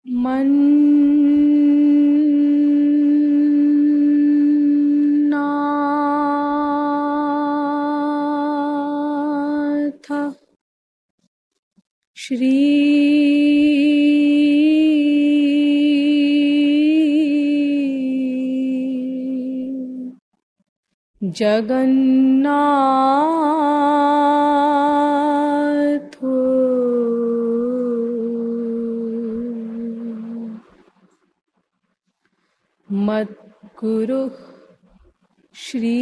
मन्नाथ श्री जगन्नाथ मद्गुरु श्री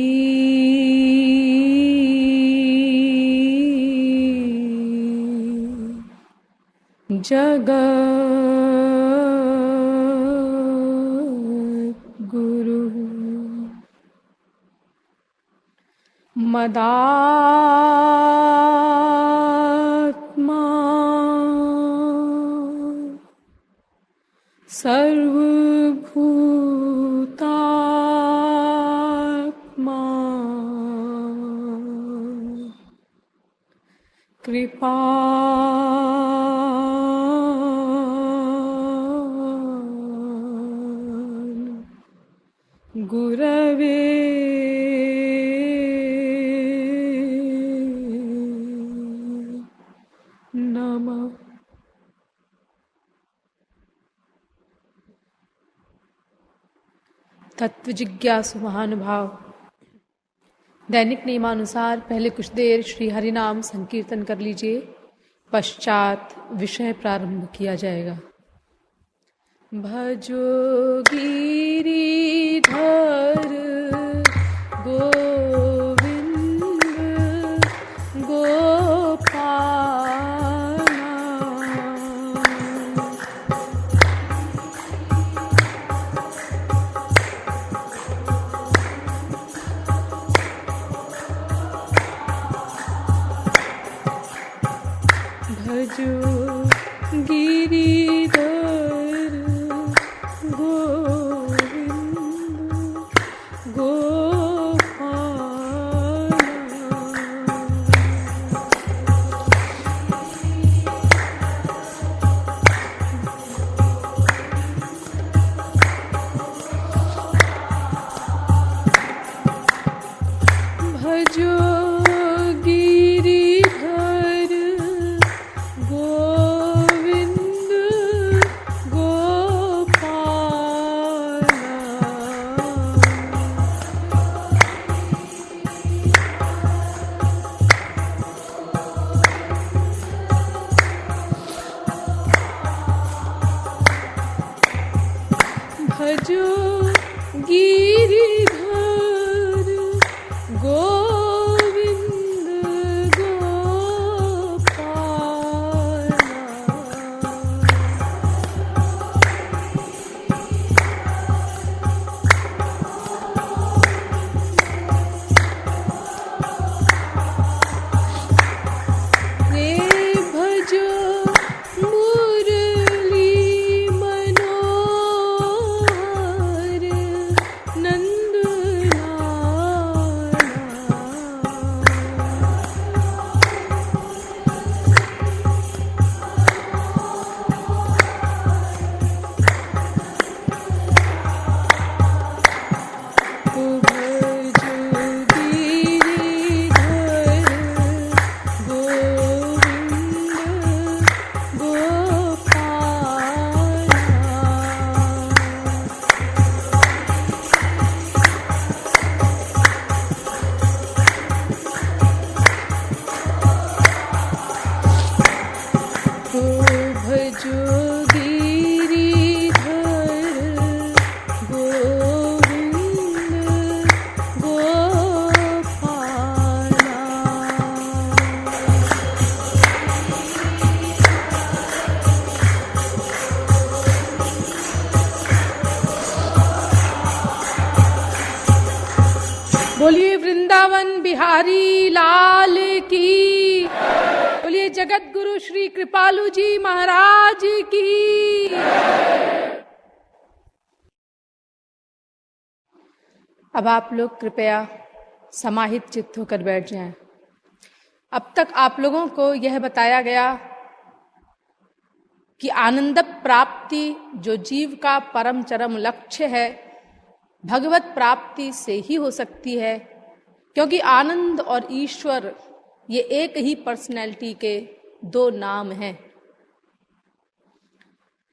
जगद्गुरु मदात्मा सर्वभूतात्मा कृपा गुरवे नमः। तत्व जिज्ञासु महानुभाव, दैनिक नियमानुसार पहले कुछ देर श्री हरि नाम संकीर्तन कर लीजिए, पश्चात विषय प्रारंभ किया जाएगा। भजो गिरिधर गोविंद गोपाला, भजो गिरिधर गोविंद गोपाला, भजो गिरिधर गोविंद गोपाला, भजो गिरिधर गोविंद गोपाला, रे भजो मुरली मनोहर बोलिए वृंदावन बिहारी लाल की, बोलिए जगत गुरु श्री कृपालु जी महाराज की। अब आप लोग कृपया समाहित चित्त होकर बैठ जाएं। अब तक आप लोगों को यह बताया गया कि आनंद प्राप्ति जो जीव का परम चरम लक्ष्य है, भगवत प्राप्ति से ही हो सकती है, क्योंकि आनंद और ईश्वर ये एक ही पर्सनैलिटी के दो नाम हैं।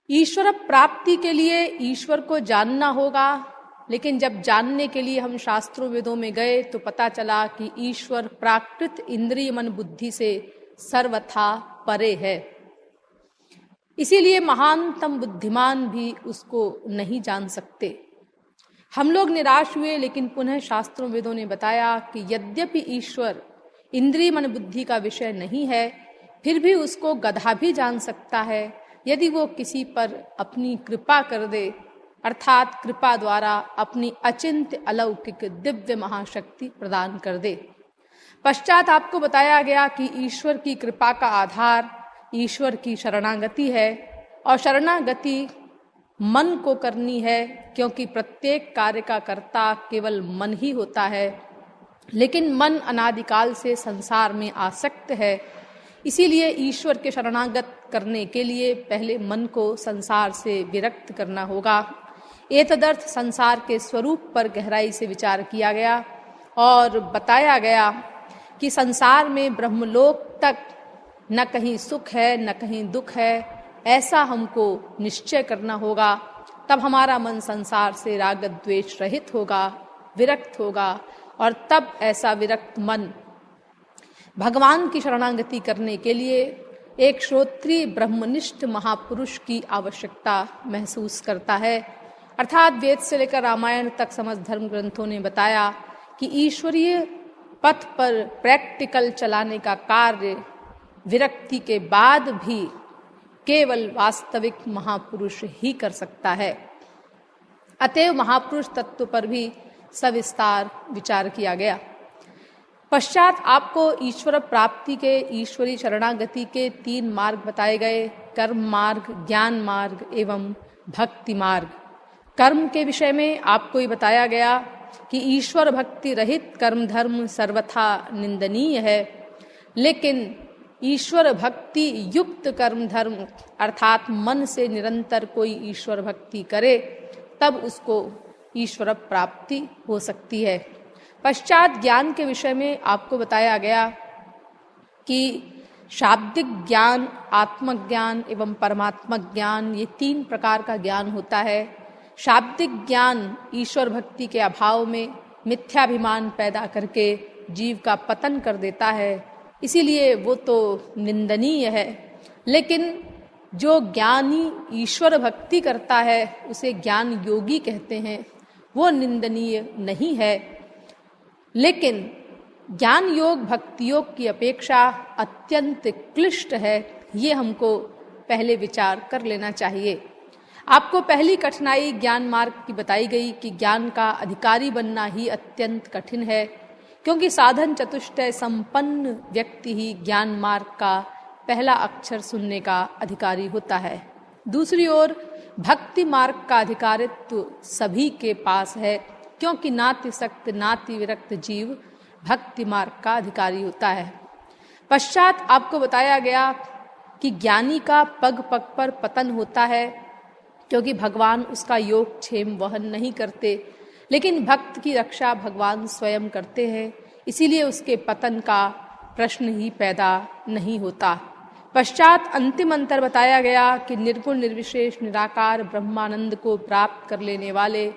ईश्वर प्राप्ति के लिए ईश्वर को जानना होगा, लेकिन जब जानने के लिए हम शास्त्रों वेदों में गए तो पता चला कि ईश्वर प्राकृत इंद्रिय मन बुद्धि से सर्वथा परे है। इसीलिए महानतम बुद्धिमान भी उसको नहीं जान सकते। हम लोग निराश हुए, लेकिन पुनः शास्त्रों वेदों ने बताया कि यद्यपि ईश्वर इंद्रिय मन बुद्धि का विषय नहीं है, फिर भी उसको गधा भी जान सकता है यदि वो किसी पर अपनी कृपा कर दे, अर्थात कृपा द्वारा अपनी अचिंत्य अलौकिक दिव्य महाशक्ति प्रदान कर दे। पश्चात आपको बताया गया कि ईश्वर की कृपा का आधार ईश्वर की शरणागति है, और शरणागति मन को करनी है, क्योंकि प्रत्येक कार्य का कर्ता केवल मन ही होता है। लेकिन मन अनादिकाल से संसार में आसक्त है, इसीलिए ईश्वर के शरणागत करने के लिए पहले मन को संसार से विरक्त करना होगा। एतदर्थ संसार के स्वरूप पर गहराई से विचार किया गया और बताया गया कि संसार में ब्रह्मलोक तक न कहीं सुख है न कहीं दुख है, ऐसा हमको निश्चय करना होगा। तब हमारा मन संसार से राग द्वेष रहित होगा, विरक्त होगा, और तब ऐसा विरक्त मन भगवान की शरणागति करने के लिए एक श्रोत्रीय ब्रह्मनिष्ठ महापुरुष की आवश्यकता महसूस करता है। अर्थात वेद से लेकर रामायण तक समस्त धर्म ग्रंथों ने बताया कि ईश्वरीय पथ पर प्रैक्टिकल चलाने का कार्य विरक्ति के बाद भी केवल वास्तविक महापुरुष ही कर सकता है। अतएव महापुरुष तत्व पर भी सविस्तार विचार किया गया। पश्चात आपको ईश्वर प्राप्ति के ईश्वरी शरणागति के 3 मार्ग बताए गए, कर्म मार्ग, ज्ञान मार्ग एवं भक्ति मार्ग। कर्म के विषय में आपको ये बताया गया कि ईश्वर भक्ति रहित कर्म धर्म सर्वथा निंदनीय है, लेकिन ईश्वर भक्ति युक्त कर्म धर्म अर्थात मन से निरंतर कोई ईश्वर भक्ति करे, तब उसको ईश्वर प्राप्ति हो सकती है। पश्चात ज्ञान के विषय में आपको बताया गया कि शाब्दिक ज्ञान, आत्मज्ञान एवं परमात्मक ज्ञान, ये 3 प्रकार का ज्ञान होता है। शाब्दिक ज्ञान ईश्वर भक्ति के अभाव में मिथ्याभिमान पैदा करके जीव का पतन कर देता है, इसीलिए वो तो निंदनीय है। लेकिन जो ज्ञानी ईश्वर भक्ति करता है उसे ज्ञान योगी कहते हैं, वो निंदनीय नहीं है। लेकिन ज्ञान योग भक्ति योग की अपेक्षा अत्यंत क्लिष्ट है, ये हमको पहले विचार कर लेना चाहिए। आपको पहली कठिनाई ज्ञान मार्ग की बताई गई कि ज्ञान का अधिकारी बनना ही अत्यंत कठिन है, क्योंकि साधन चतुष्टय संपन्न व्यक्ति ही ज्ञान मार्ग का पहला अक्षर सुनने का अधिकारी होता है। दूसरी ओर भक्ति मार्ग का अधिकारित्व सभी के पास है, क्योंकि नाति सक्त नाति विरक्त जीव भक्ति मार्ग का अधिकारी होता है। पश्चात आपको बताया गया कि ज्ञानी का पग पग पर पतन होता है, क्योंकि भगवान उसका योग क्षेम वहन नहीं करते, लेकिन भक्त की रक्षा भगवान स्वयं करते हैं, इसीलिए उसके पतन का प्रश्न ही पैदा नहीं होता। पश्चात अंतिम अंतर बताया गया कि निर्गुण निर्विशेष निराकार ब्रह्मानंद को प्राप्त कर लेने वाले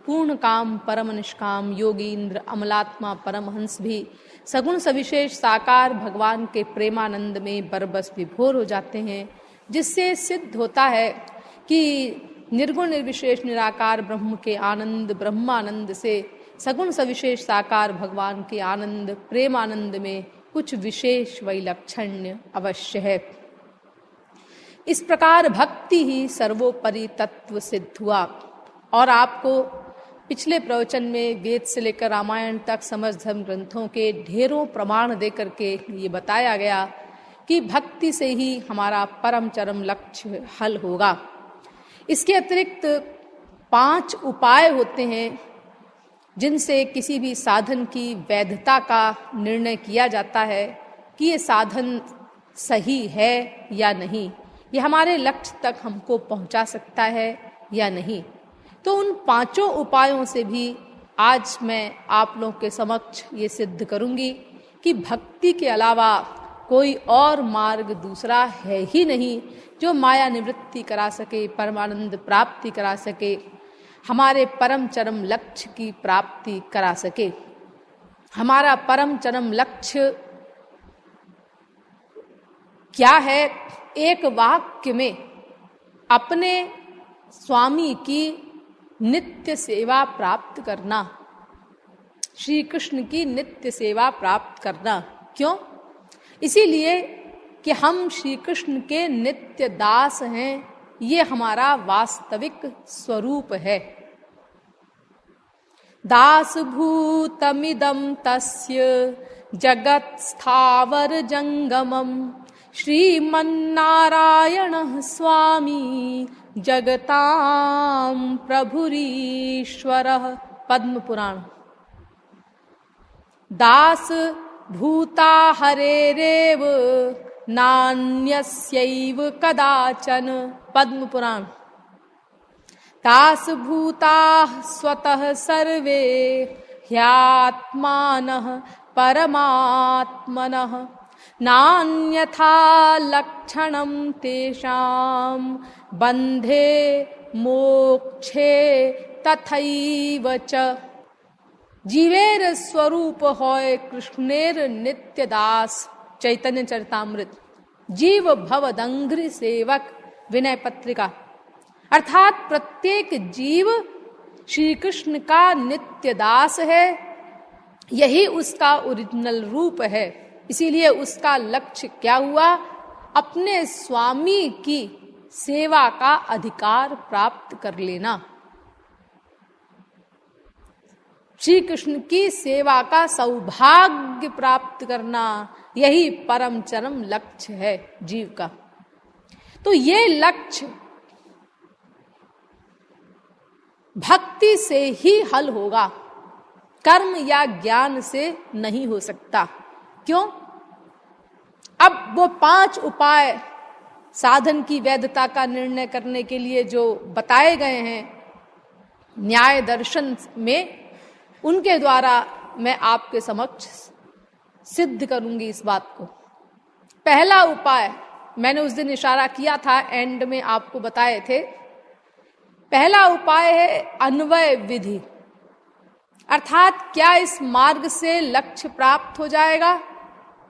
पूर्ण काम परम निष्काम योगी इंद्र अमलात्मा परमहंस भी सगुण सविशेष साकार भगवान के प्रेमानंद में बरबस विभोर हो जाते हैं, जिससे सिद्ध होता है कि निर्गुण निर्विशेष निराकार ब्रह्म के आनंद ब्रह्मानंद से सगुण सविशेष साकार भगवान के आनंद प्रेमानंद में कुछ विशेष वैलक्षण्य अवश्य है। इस प्रकार भक्ति ही सर्वोपरि तत्व सिद्ध हुआ। और आपको पिछले प्रवचन में वेद से लेकर रामायण तक समस्त धर्म ग्रंथों के ढेरों प्रमाण देकर के ये बताया गया कि भक्ति से ही हमारा परम चरम लक्ष्य हल होगा। इसके अतिरिक्त 5 उपाय होते हैं जिनसे किसी भी साधन की वैधता का निर्णय किया जाता है कि ये साधन सही है या नहीं। ये हमारे लक्ष्य तक हमको पहुंचा सकता है या नहीं। तो उन 5 उपायों से भी आज मैं आप लोगों के समक्ष ये सिद्ध करूंगी कि भक्ति के अलावा कोई और मार्ग दूसरा है ही नहीं जो माया निवृत्ति करा सके, परमानंद प्राप्ति करा सके, हमारे परम चरम लक्ष्य की प्राप्ति करा सके। हमारा परम चरम लक्ष्य क्या है? एक वाक्य में अपने स्वामी की नित्य सेवा प्राप्त करना, श्री कृष्ण की नित्य सेवा प्राप्त करना। क्यों? इसीलिए कि हम श्री कृष्ण के नित्य दास हैं, ये हमारा वास्तविक स्वरूप है। दास भूतमिदं तस्य जगत् स्थावर जंगमम श्रीमन्नारायणः स्वामी जगतां प्रभुरीश्वरः। पद्म पुराण। दास भूता हरेरेव नान्यस्यैव कदाचन। पद्म पुराण। दास भूताः स्वतः सर्वे ह्यात्मानः परमात्मनः नान्यथा लक्षणं तेषां बन्धे मोक्षे तथैव च। जीवेर स्वरूप होय कृष्णेर नित्य दास। चैतन्य चरितामृत। जीव भवदंघ्रि सेवक। विनय पत्रिका। अर्थात प्रत्येक जीव श्री कृष्ण का नित्य दास है, यही उसका ओरिजिनल रूप है। इसीलिए उसका लक्ष्य क्या हुआ? अपने स्वामी की सेवा का अधिकार प्राप्त कर लेना, श्री कृष्ण की सेवा का सौभाग्य प्राप्त करना, यही परम चरम लक्ष्य है जीव का। तो ये लक्ष्य भक्ति से ही हल होगा, कर्म या ज्ञान से नहीं हो सकता। क्यों? अब वो 5 उपाय साधन की वैधता का निर्णय करने के लिए जो बताए गए हैं न्याय दर्शन में, उनके द्वारा मैं आपके समक्ष सिद्ध करूंगी इस बात को। पहला उपाय मैंने उस दिन इशारा किया था, एंड में आपको बताए थे। पहला उपाय है अन्वय विधि। अर्थात क्या इस मार्ग से लक्ष्य प्राप्त हो जाएगा?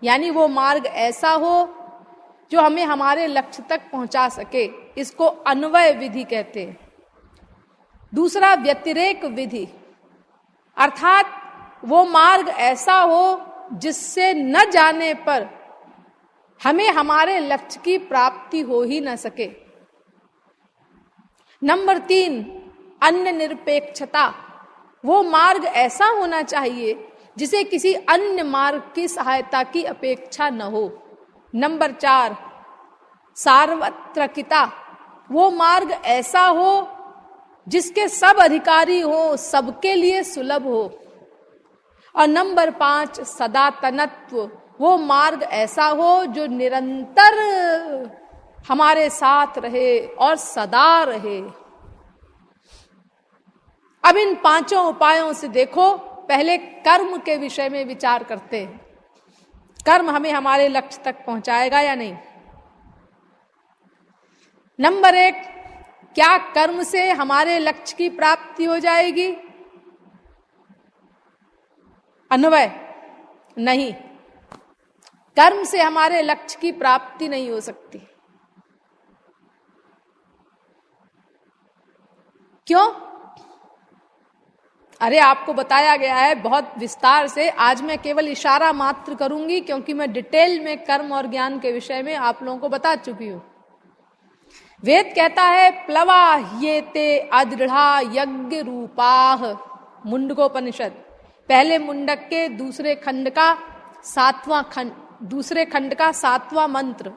यानी वो मार्ग ऐसा हो जो हमें हमारे लक्ष्य तक पहुंचा सके, इसको अन्वय विधि कहते हैं। दूसरा व्यतिरेक विधि। अर्थात वो मार्ग ऐसा हो जिससे न जाने पर हमें हमारे लक्ष्य की प्राप्ति हो ही न सके। नंबर 3 अन्य निरपेक्षता। वो मार्ग ऐसा होना चाहिए जिसे किसी अन्य मार्ग की सहायता की अपेक्षा न हो। नंबर 4 सार्वत्रिकता। वो मार्ग ऐसा हो जिसके सब अधिकारी हो, सबके लिए सुलभ हो। और नंबर 5 सदातनत्व। वो मार्ग ऐसा हो जो निरंतर हमारे साथ रहे और सदा रहे। अब इन 5 उपायों से देखो, पहले कर्म के विषय में विचार करते हैं। कर्म हमें हमारे लक्ष्य तक पहुंचाएगा या नहीं? नंबर 1, क्या कर्म से हमारे लक्ष्य की प्राप्ति हो जाएगी? अन्वय नहीं, कर्म से हमारे लक्ष्य की प्राप्ति नहीं हो सकती। क्यों? अरे आपको बताया गया है बहुत विस्तार से। आज मैं केवल इशारा मात्र करूंगी, क्योंकि मैं डिटेल में कर्म और ज्ञान के विषय में आप लोगों को बता चुकी हूं। वेद कहता है प्लवा ह्येते अदृढ़ा यज्ञ रूपाह। मुंडकोपनिषद पहले मुंडक के दूसरे खंड का 7वां मंत्र।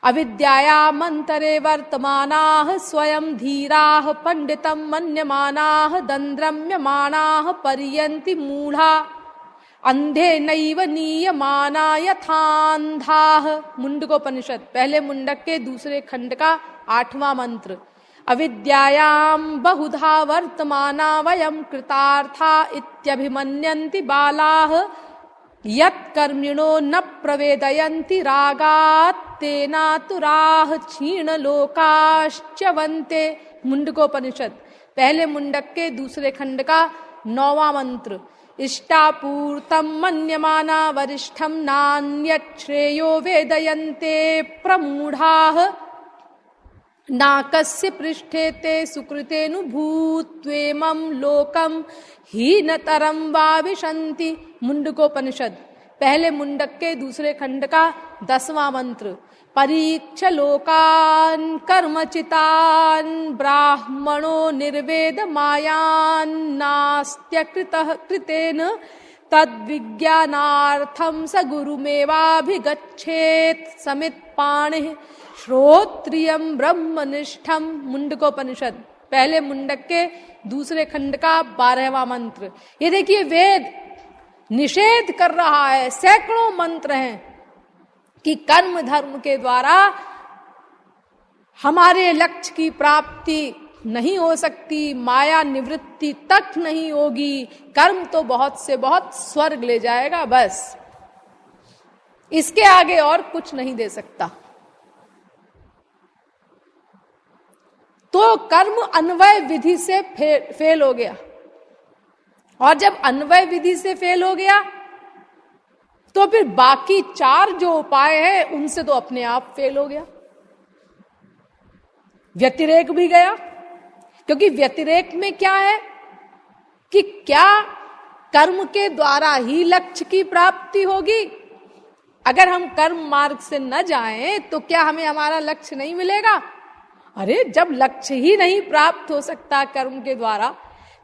अविद्यायामन्तरे वर्तमानाः स्वयं धीराः पंडितं मन्यमानाः दन्द्रम्यमानाः पर्यन्ति मूढ़ा अंधे नैव नीयमाना यथांधाः। मुंडकोपनिषद पहले मुंडक के दूसरे खंड का 8वां मंत्र। अविद्यायां बहुधा वर्तमाना वयं कृतार्था इत्यभिमन्यन्ति बालाः यत् कर्मिणो न प्रवेदयन्ति रागात् तेनातुराः क्षीणलोकाश्च्यवन्ते। मुंडकोपनिषद पहले मुंडक के दूसरे खंड का 9वां मंत्र। इष्टापूर्तम मन्यमाना वरिष्ठम नान्यत् श्रेयो वेदयन्ते प्रमूढ़ाः नाकस्य पृष्ठे ते सुकृतेनुभूत्वेमं लोकम हीनतरं वाविशन्ति। मुंडकोपनिषद पहले मुंडक के दूसरे खंड का 10वां मंत्र। परीक्ष लोकान् कर्मचितान् ब्राह्मणो निर्वेद मायान् नास्त्य कृतेन तद्विज्ञानार्थं स गुरुमेवाभिगच्छेत् समित्पाणिः श्रोत्रियं ब्रह्मनिष्ठम। मुंडकोपनिषद पहले मुंडक के दूसरे खंड का 12वां मंत्र। ये देखिए वेद निषेध कर रहा है, सैकड़ों मंत्र हैं कि कर्म धर्म के द्वारा हमारे लक्ष्य की प्राप्ति नहीं हो सकती, माया निवृत्ति तक नहीं होगी, कर्म तो बहुत से बहुत स्वर्ग ले जाएगा, बस इसके आगे और कुछ नहीं दे सकता। तो कर्म अन्वय विधि से फेल हो गया, और जब अन्वय विधि से फेल हो गया तो फिर बाकी 4 जो उपाय हैं उनसे तो अपने आप फेल हो गया। व्यतिरेक भी गया, क्योंकि व्यतिरेक में क्या है कि क्या कर्म के द्वारा ही लक्ष्य की प्राप्ति होगी? अगर हम कर्म मार्ग से न जाएं तो क्या हमें हमारा लक्ष्य नहीं मिलेगा? अरे जब लक्ष्य ही नहीं प्राप्त हो सकता कर्म के द्वारा,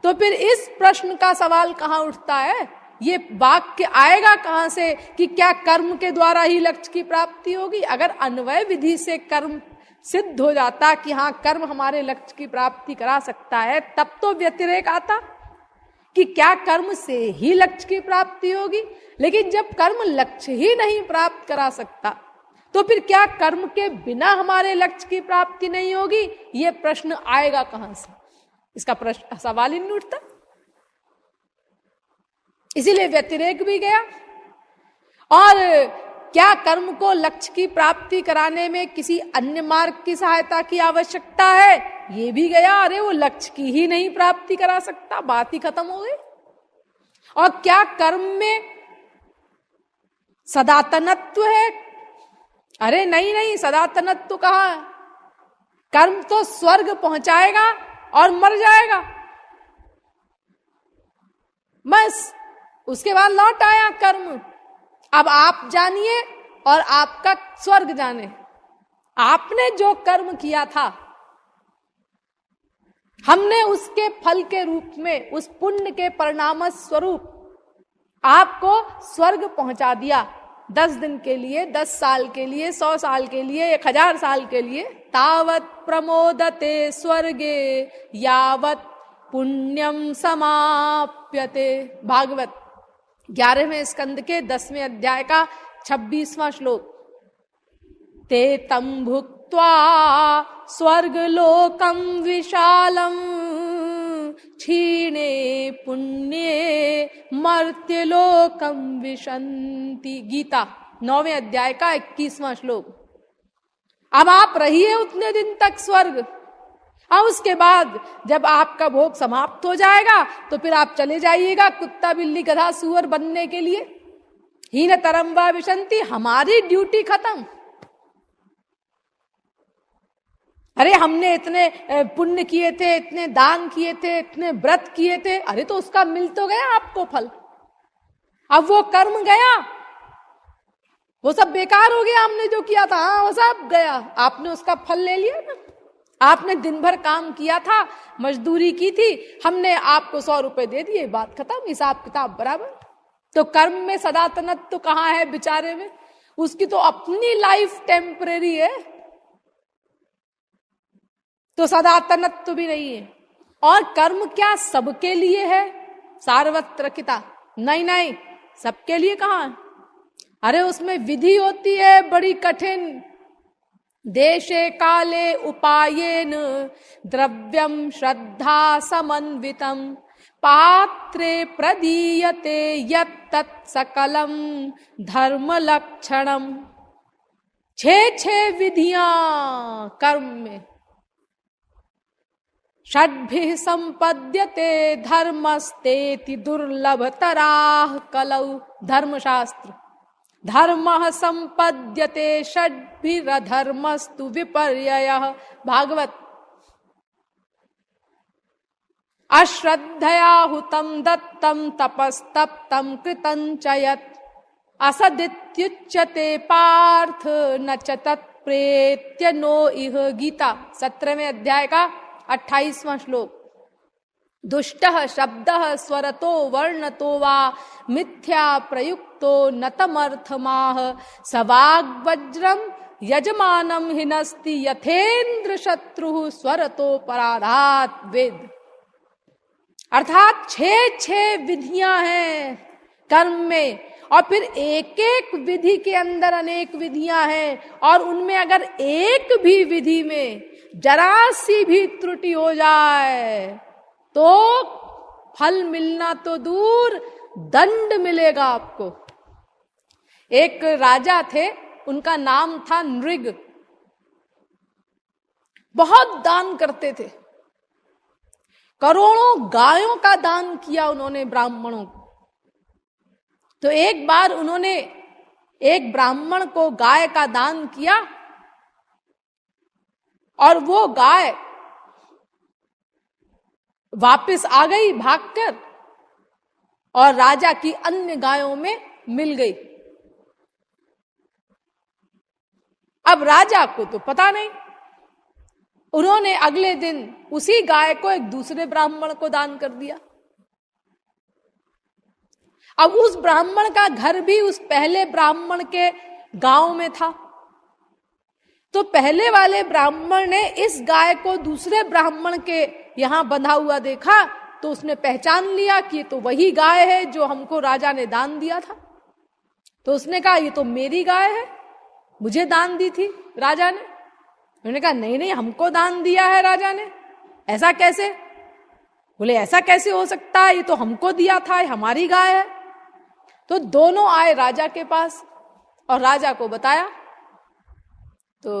तो फिर इस प्रश्न का सवाल कहां उठता है? ये वाक्य आएगा कहां से कि क्या कर्म के द्वारा ही लक्ष्य की प्राप्ति होगी? अगर अन्वय विधि से कर्म सिद्ध हो जाता कि हाँ कर्म हमारे लक्ष्य की प्राप्ति करा सकता है, तब तो व्यतिरेक आता कि क्या कर्म से ही लक्ष्य की प्राप्ति होगी। लेकिन जब कर्म लक्ष्य ही नहीं प्राप्त करा सकता, तो फिर क्या कर्म के बिना हमारे लक्ष्य की प्राप्ति नहीं होगी? ये प्रश्न आएगा कहां से? इसका प्रश्न सवाल ही नहीं उठता। इसीलिए व्यतिरेक भी गया। और क्या कर्म को लक्ष्य की प्राप्ति कराने में किसी अन्य मार्ग की सहायता की आवश्यकता है? ये भी गया। अरे वो लक्ष्य की ही नहीं प्राप्ति करा सकता, बात ही खत्म हो गई। और क्या कर्म में सदातनत्व है? अरे नहीं, सदातनत्व कहां? कर्म तो स्वर्ग पहुंचाएगा और मर जाएगा, बस उसके बाद लौट आया कर्म। अब आप जानिए और आपका स्वर्ग जाने। आपने जो कर्म किया था, हमने उसके फल के रूप में, उस पुण्य के परिणाम स्वरूप आपको स्वर्ग पहुंचा दिया। 10 दिन के लिए, 10 साल के लिए, 100 साल के लिए, 1000 साल के लिए। तावत प्रमोदते स्वर्गे यावत पुण्यम समाप्यते। भागवत 11वें स्कंद के 10वें अध्याय का 26वां श्लोक। ते तम भुक्त्वा स्वर्गलोकम विशालम क्षीणे पुण्ये मर्त्यलोकम विशन्ति। गीता 9वें अध्याय का 21वां श्लोक। अब आप रहिए उतने दिन तक स्वर्ग, और उसके बाद जब आपका भोग समाप्त हो जाएगा तो फिर आप चले जाइएगा कुत्ता बिल्ली गधा सुअर बनने के लिए। हीन तरम वा विशन्ति, हमारी ड्यूटी खत्म। अरे हमने इतने पुण्य किए थे, इतने दान किए थे, इतने व्रत किए थे, अरे तो उसका मिल तो गया आपको फल। अब वो कर्म गया, वो सब बेकार हो गया। हमने जो किया था, हाँ वो सब गया, आपने उसका फल ले लिया ना। आपने दिन भर काम किया था, मजदूरी की थी, हमने आपको 100 रुपए दे दिए, बात खत्म, हिसाब किताब बराबर। तो कर्म में सदातनत्व तो कहाँ है बेचारे में? उसकी तो अपनी लाइफ टेम्परेरी है, तो सदातनत्व तो भी नहीं है। और कर्म क्या सबके लिए है? सार्वत्रिकता नहीं। सबके लिए कहाँ है? अरे उसमें विधि होती है बड़ी कठिन। देशे काले उपायेन द्रव्यम श्रद्धा समन्वितम पात्रे प्रदीयते यत् सकलम धर्म लक्षणम। 6 विधियां कर्म में। षड्भिः संपद्यते धर्मस्तेति दुर्लभतराः कलौ। धर्मशास्त्र। धर्मः संपद्यते षड्भिरधर्मस्तु विपर्ययः। भागवत। अश्रद्धया हुतं दत्तं तपस्तप्तं कृतं च यत् असदित्युच्यते पार्थ न च तत्प्रेत्य नो इह। गीता 17वें अध्याय का 28वां श्लोक। दुष्टः शब्दः स्वरतो वर्णतो वा मिथ्या प्रयुक्तो न तमर्थमाह स वाग्वज्रम यजमानम हिनस्ति यथेन्द्र शत्रुः स्वरतो पराधात वेद। अर्थात 6 विधियां हैं कर्म में, और फिर एक एक विधि के अंदर अनेक विधियां हैं, और उनमें अगर एक भी विधि में जरा सी भी त्रुटि हो जाए तो फल मिलना तो दूर, दंड मिलेगा आपको। एक राजा थे, उनका नाम था नृग। बहुत दान करते थे, करोड़ों गायों का दान किया उन्होंने ब्राह्मणों को। तो एक बार उन्होंने एक ब्राह्मण को गाय का दान किया, और वो गाय वापस आ गई भागकर, और राजा की अन्य गायों में मिल गई। अब राजा को तो पता नहीं, उन्होंने अगले दिन उसी गाय को एक दूसरे ब्राह्मण को दान कर दिया। अब उस ब्राह्मण का घर भी उस पहले ब्राह्मण के गांव में था। तो पहले वाले ब्राह्मण ने इस गाय को दूसरे ब्राह्मण के यहां बंधा हुआ देखा, तो उसने पहचान लिया कि ये तो वही गाय है जो हमको राजा ने दान दिया था। तो उसने कहा ये तो मेरी गाय है, मुझे दान दी थी राजा ने। उन्होंने कहा नहीं नहीं, हमको दान दिया है राजा ने। ऐसा कैसे? बोले ऐसा कैसे हो सकता है, ये तो हमको दिया था, ये हमारी गाय है। तो दोनों आए राजा के पास और राजा को बताया। तो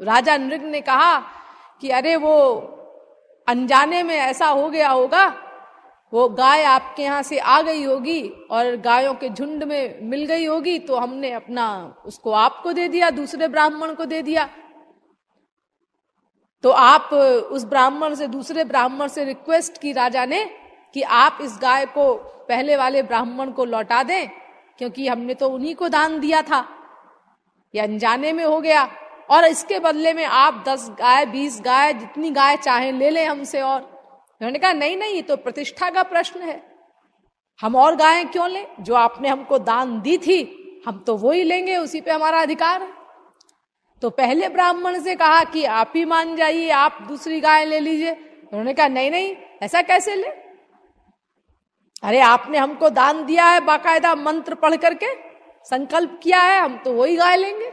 राजा नृग ने कहा कि अरे वो अनजाने में ऐसा हो गया होगा, वो गाय आपके यहाँ से आ गई होगी और गायों के झुंड में मिल गई होगी, तो हमने अपना उसको आपको दे दिया, दूसरे ब्राह्मण को दे दिया। तो आप उस ब्राह्मण से, दूसरे ब्राह्मण से रिक्वेस्ट की राजा ने कि आप इस गाय को पहले वाले ब्राह्मण को लौटा दें, क्योंकि हमने तो उन्हीं को दान दिया था, ये अनजाने में हो गया, और इसके बदले में आप 10 गाय 20 गाय जितनी गाय चाहें ले लें हमसे। और उन्होंने कहा नहीं नहीं, ये तो प्रतिष्ठा का प्रश्न है, हम और गायें क्यों लें? जो आपने हमको दान दी थी हम तो वो ही लेंगे, उसी पे हमारा अधिकार है। तो पहले ब्राह्मण से कहा कि आप ही मान जाइए, आप दूसरी गाय ले लीजिए। उन्होंने कहा नहीं नहीं, ऐसा कैसे ले? अरे आपने हमको दान दिया है, बाकायदा मंत्र पढ़ करके संकल्प किया है, हम तो वही गाय लेंगे।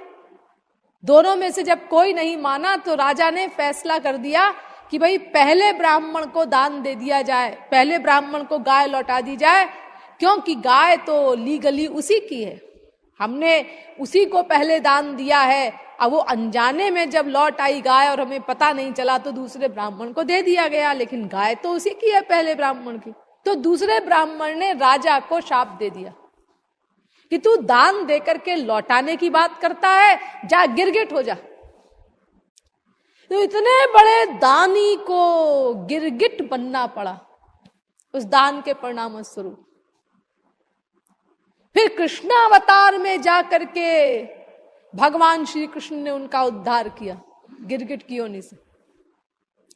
दोनों में से जब कोई नहीं माना तो राजा ने फैसला कर दिया कि भाई पहले ब्राह्मण को दान दे दिया जाए, पहले ब्राह्मण को गाय लौटा दी जाए, क्योंकि गाय तो लीगली उसी की है, हमने उसी को पहले दान दिया है। अब वो अनजाने में जब लौट आई गाय और हमें पता नहीं चला तो दूसरे ब्राह्मण को दे दिया गया, लेकिन गाय तो उसी की है, पहले ब्राह्मण की। तो दूसरे ब्राह्मण ने राजा को शाप दे दिया कि तू दान देकर के लौटाने की बात करता है, जा गिरगिट हो जा। तो इतने बड़े दानी को गिरगिट बनना पड़ा उस दान के परिणाम स्वरूप। फिर कृष्णावतार में जाकर के भगवान श्री कृष्ण ने उनका उद्धार किया गिरगिट की योनि से।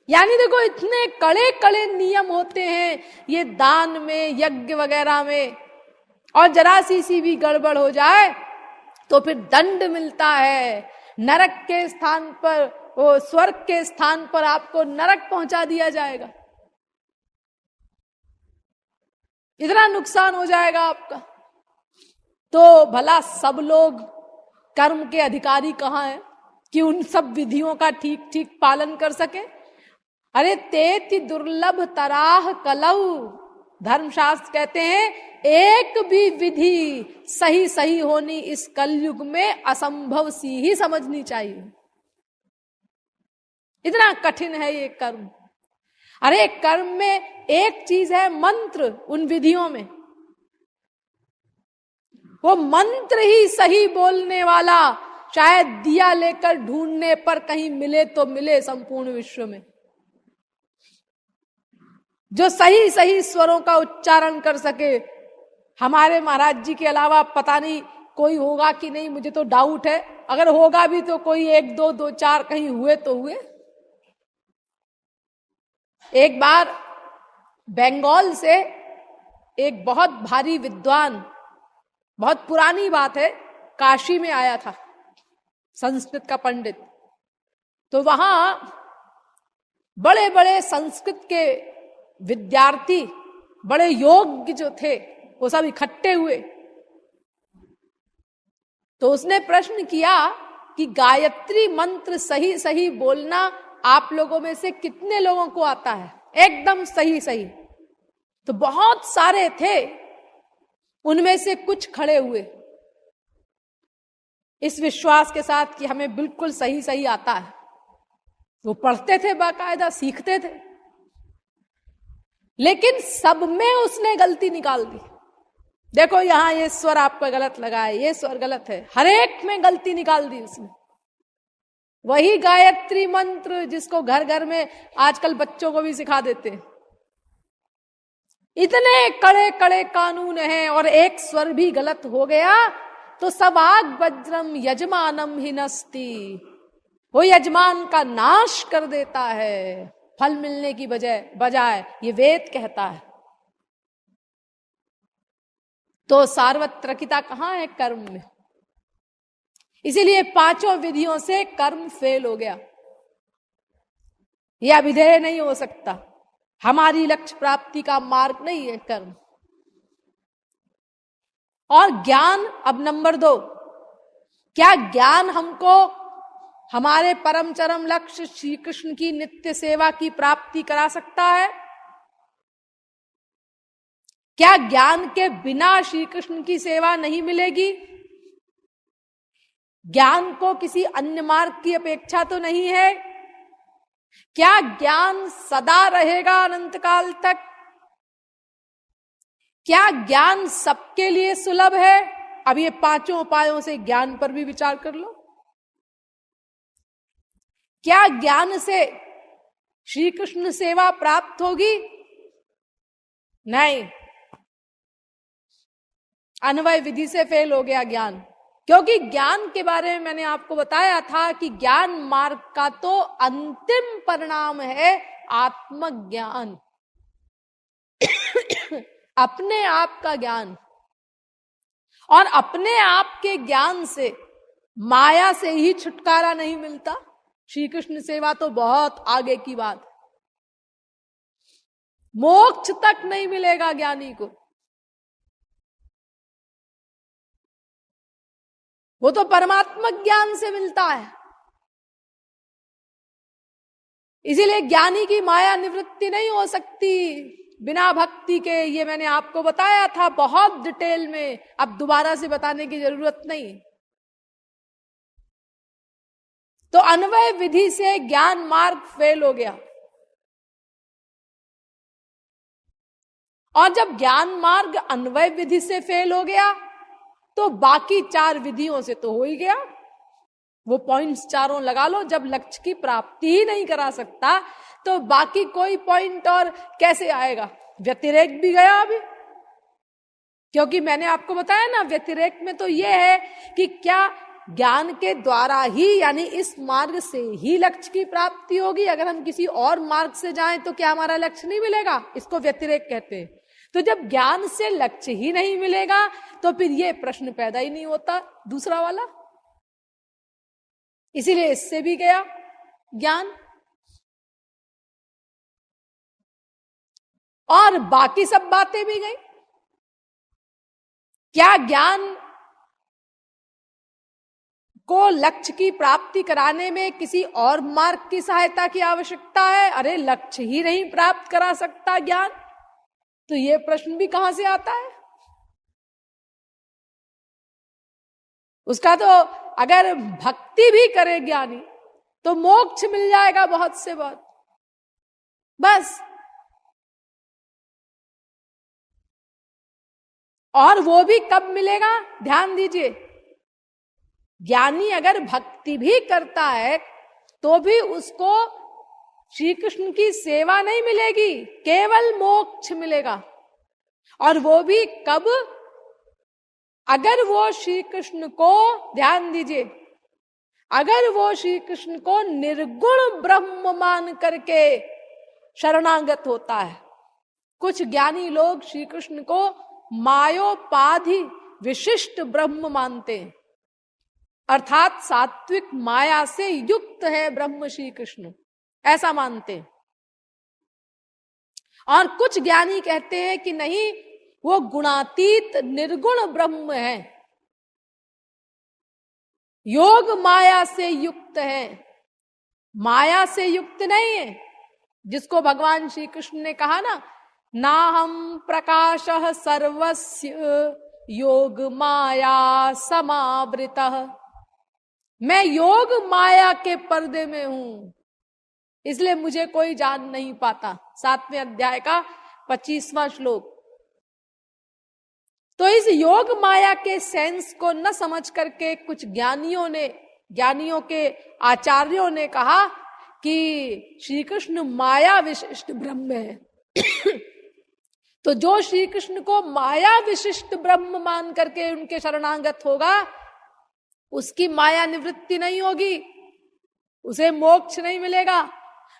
यानी देखो इतने कड़े कड़े नियम होते हैं ये दान में, यज्ञ वगैरह में, और जरा सी भी गड़बड़ हो जाए तो फिर दंड मिलता है। नरक के स्थान पर, वो स्वर्ग के स्थान पर आपको नरक पहुंचा दिया जाएगा, इतना नुकसान हो जाएगा आपका। तो भला सब लोग कर्म के अधिकारी कहाँ हैं कि उन सब विधियों का ठीक ठीक पालन कर सके? अरे तेति दुर्लभ तराह कलऊ, धर्मशास्त्र कहते हैं एक भी विधि सही सही होनी इस कलयुग में असंभव सी ही समझनी चाहिए। इतना कठिन है ये कर्म। अरे कर्म में एक चीज है मंत्र, उन विधियों में वो मंत्र ही सही बोलने वाला शायद दिया लेकर ढूंढने पर कहीं मिले तो मिले संपूर्ण विश्व में, जो सही सही स्वरों का उच्चारण कर सके। हमारे महाराज जी के अलावा पता नहीं कोई होगा कि नहीं, मुझे तो डाउट है। अगर होगा भी तो कोई एक दो दो चार कहीं हुए तो हुए। एक बार बंगाल से एक बहुत भारी विद्वान, बहुत पुरानी बात है, काशी में आया था, संस्कृत का पंडित। तो वहां बड़े बड़े संस्कृत के विद्यार्थी, बड़े योग्य जो थे, वो सब इकट्ठे हुए। तो उसने प्रश्न किया कि गायत्री मंत्र सही सही बोलना आप लोगों में से कितने लोगों को आता है, एकदम सही सही? तो बहुत सारे थे, उनमें से कुछ खड़े हुए इस विश्वास के साथ कि हमें बिल्कुल सही सही आता है। वो पढ़ते थे, बाकायदा सीखते थे, लेकिन सब में उसने गलती निकाल दी। देखो यहां ये स्वर आपको गलत लगा है, ये स्वर गलत है, हर एक में गलती निकाल दी उसने। वही गायत्री मंत्र जिसको घर घर में आजकल बच्चों को भी सिखा देते हैं। इतने कड़े कड़े कानून हैं, और एक स्वर भी गलत हो गया तो सवाग वज्रम यजमानम हिनस्ति, वो यजमान का नाश कर देता है फल मिलने की बजाय, ये वेद कहता है। तो सार्वत्रिकता कहां है कर्म में? इसीलिए पांचों विधियों से कर्म फेल हो गया। यह विधेय नहीं हो सकता, हमारी लक्ष्य प्राप्ति का मार्ग नहीं है कर्म। और ज्ञान, अब नंबर 2, क्या ज्ञान हमको हमारे परम चरम लक्ष्य श्री कृष्ण की नित्य सेवा की प्राप्ति करा सकता है? क्या ज्ञान के बिना श्री कृष्ण की सेवा नहीं मिलेगी? ज्ञान को किसी अन्य मार्ग की अपेक्षा तो नहीं है? क्या ज्ञान सदा रहेगा अनंत काल तक? क्या ज्ञान सबके लिए सुलभ है? अब ये पांचों उपायों से ज्ञान पर भी विचार कर लो। क्या ज्ञान से श्री कृष्ण सेवा प्राप्त होगी? नहीं, अन्वय विधि से फेल हो गया ज्ञान। क्योंकि ज्ञान के बारे में मैंने आपको बताया था कि ज्ञान मार्ग का तो अंतिम परिणाम है आत्मज्ञान, अपने आप का ज्ञान। और अपने आप के ज्ञान से, माया से ही छुटकारा नहीं मिलता। श्री कृष्ण सेवा तो बहुत आगे की बात, मोक्ष तक नहीं मिलेगा ज्ञानी को। वो तो परमात्मा ज्ञान से मिलता है। इसीलिए ज्ञानी की माया निवृत्ति नहीं हो सकती बिना भक्ति के। ये मैंने आपको बताया था बहुत डिटेल में, अब दोबारा से बताने की जरूरत नहीं। तो अन्वय विधि से ज्ञान मार्ग फेल हो गया, और जब ज्ञान मार्ग अन्वय विधि से फेल हो गया तो बाकी 4 विधियों से तो हो ही गया। वो पॉइंट्स चारों लगा लो। जब लक्ष्य की प्राप्ति ही नहीं करा सकता तो बाकी कोई पॉइंट और कैसे आएगा? व्यतिरेक भी गया अभी, क्योंकि मैंने आपको बताया ना, व्यतिरेक में तो ये है कि क्या ज्ञान के द्वारा ही, यानी इस मार्ग से ही लक्ष्य की प्राप्ति होगी? अगर हम किसी और मार्ग से जाएं तो क्या हमारा लक्ष्य नहीं मिलेगा? इसको व्यतिरेक कहते हैं। तो जब ज्ञान से लक्ष्य ही नहीं मिलेगा तो फिर ये प्रश्न पैदा ही नहीं होता दूसरा वाला। इसीलिए इससे भी गया ज्ञान, और बाकी सब बातें भी गई। क्या ज्ञान उसको लक्ष्य की प्राप्ति कराने में किसी और मार्ग की सहायता की आवश्यकता है? अरे लक्ष्य ही नहीं प्राप्त करा सकता ज्ञान, तो ये प्रश्न भी कहां से आता है? उसका तो अगर भक्ति भी करे ज्ञानी तो मोक्ष मिल जाएगा बहुत से बहुत, बस। और वो भी कब मिलेगा? ध्यान दीजिए, ज्ञानी अगर भक्ति भी करता है तो भी उसको श्री कृष्ण की सेवा नहीं मिलेगी, केवल मोक्ष मिलेगा। और वो भी कब? अगर वो श्री कृष्ण को, ध्यान दीजिए, अगर वो श्री कृष्ण को निर्गुण ब्रह्म मान करके शरणागत होता है। कुछ ज्ञानी लोग श्री कृष्ण को मायोपाधि विशिष्ट ब्रह्म मानते हैं, अर्थात सात्विक माया से युक्त है ब्रह्म श्री कृष्ण, ऐसा मानते हैं। और कुछ ज्ञानी कहते हैं कि नहीं, वो गुणातीत निर्गुण ब्रह्म है, योग माया से युक्त है, माया से युक्त नहीं है। जिसको भगवान श्री कृष्ण ने कहा ना हम प्रकाशः सर्वस्य योग माया समावृतः, मैं योग माया के पर्दे में हूं, इसलिए मुझे कोई जान नहीं पाता। 7वें अध्याय का 25वां श्लोक। तो इस योग माया के सेंस को न समझ करके कुछ ज्ञानियों के आचार्यों ने कहा कि श्री कृष्ण माया विशिष्ट ब्रह्म है। तो जो श्री कृष्ण को माया विशिष्ट ब्रह्म मान करके उनके शरणागत होगा, उसकी माया निवृत्ति नहीं होगी, उसे मोक्ष नहीं मिलेगा।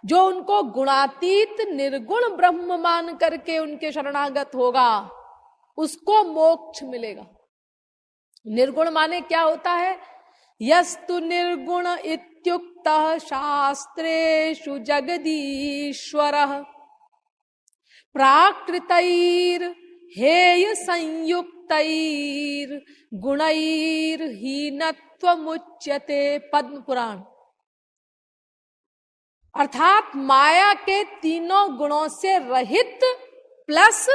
जो उनको गुणातीत निर्गुण ब्रह्म मान करके उनके शरणागत होगा, उसको मोक्ष मिलेगा। निर्गुण माने क्या होता है? यस्तु निर्गुण इत्युक्तः शास्त्रेषु जगदीश्वरः प्राकृतैर हेय संयुक्तैर गुणैर हीनत्वमुच्यते। पद्म पुराण। अर्थात माया के तीनों गुणों से रहित प्लस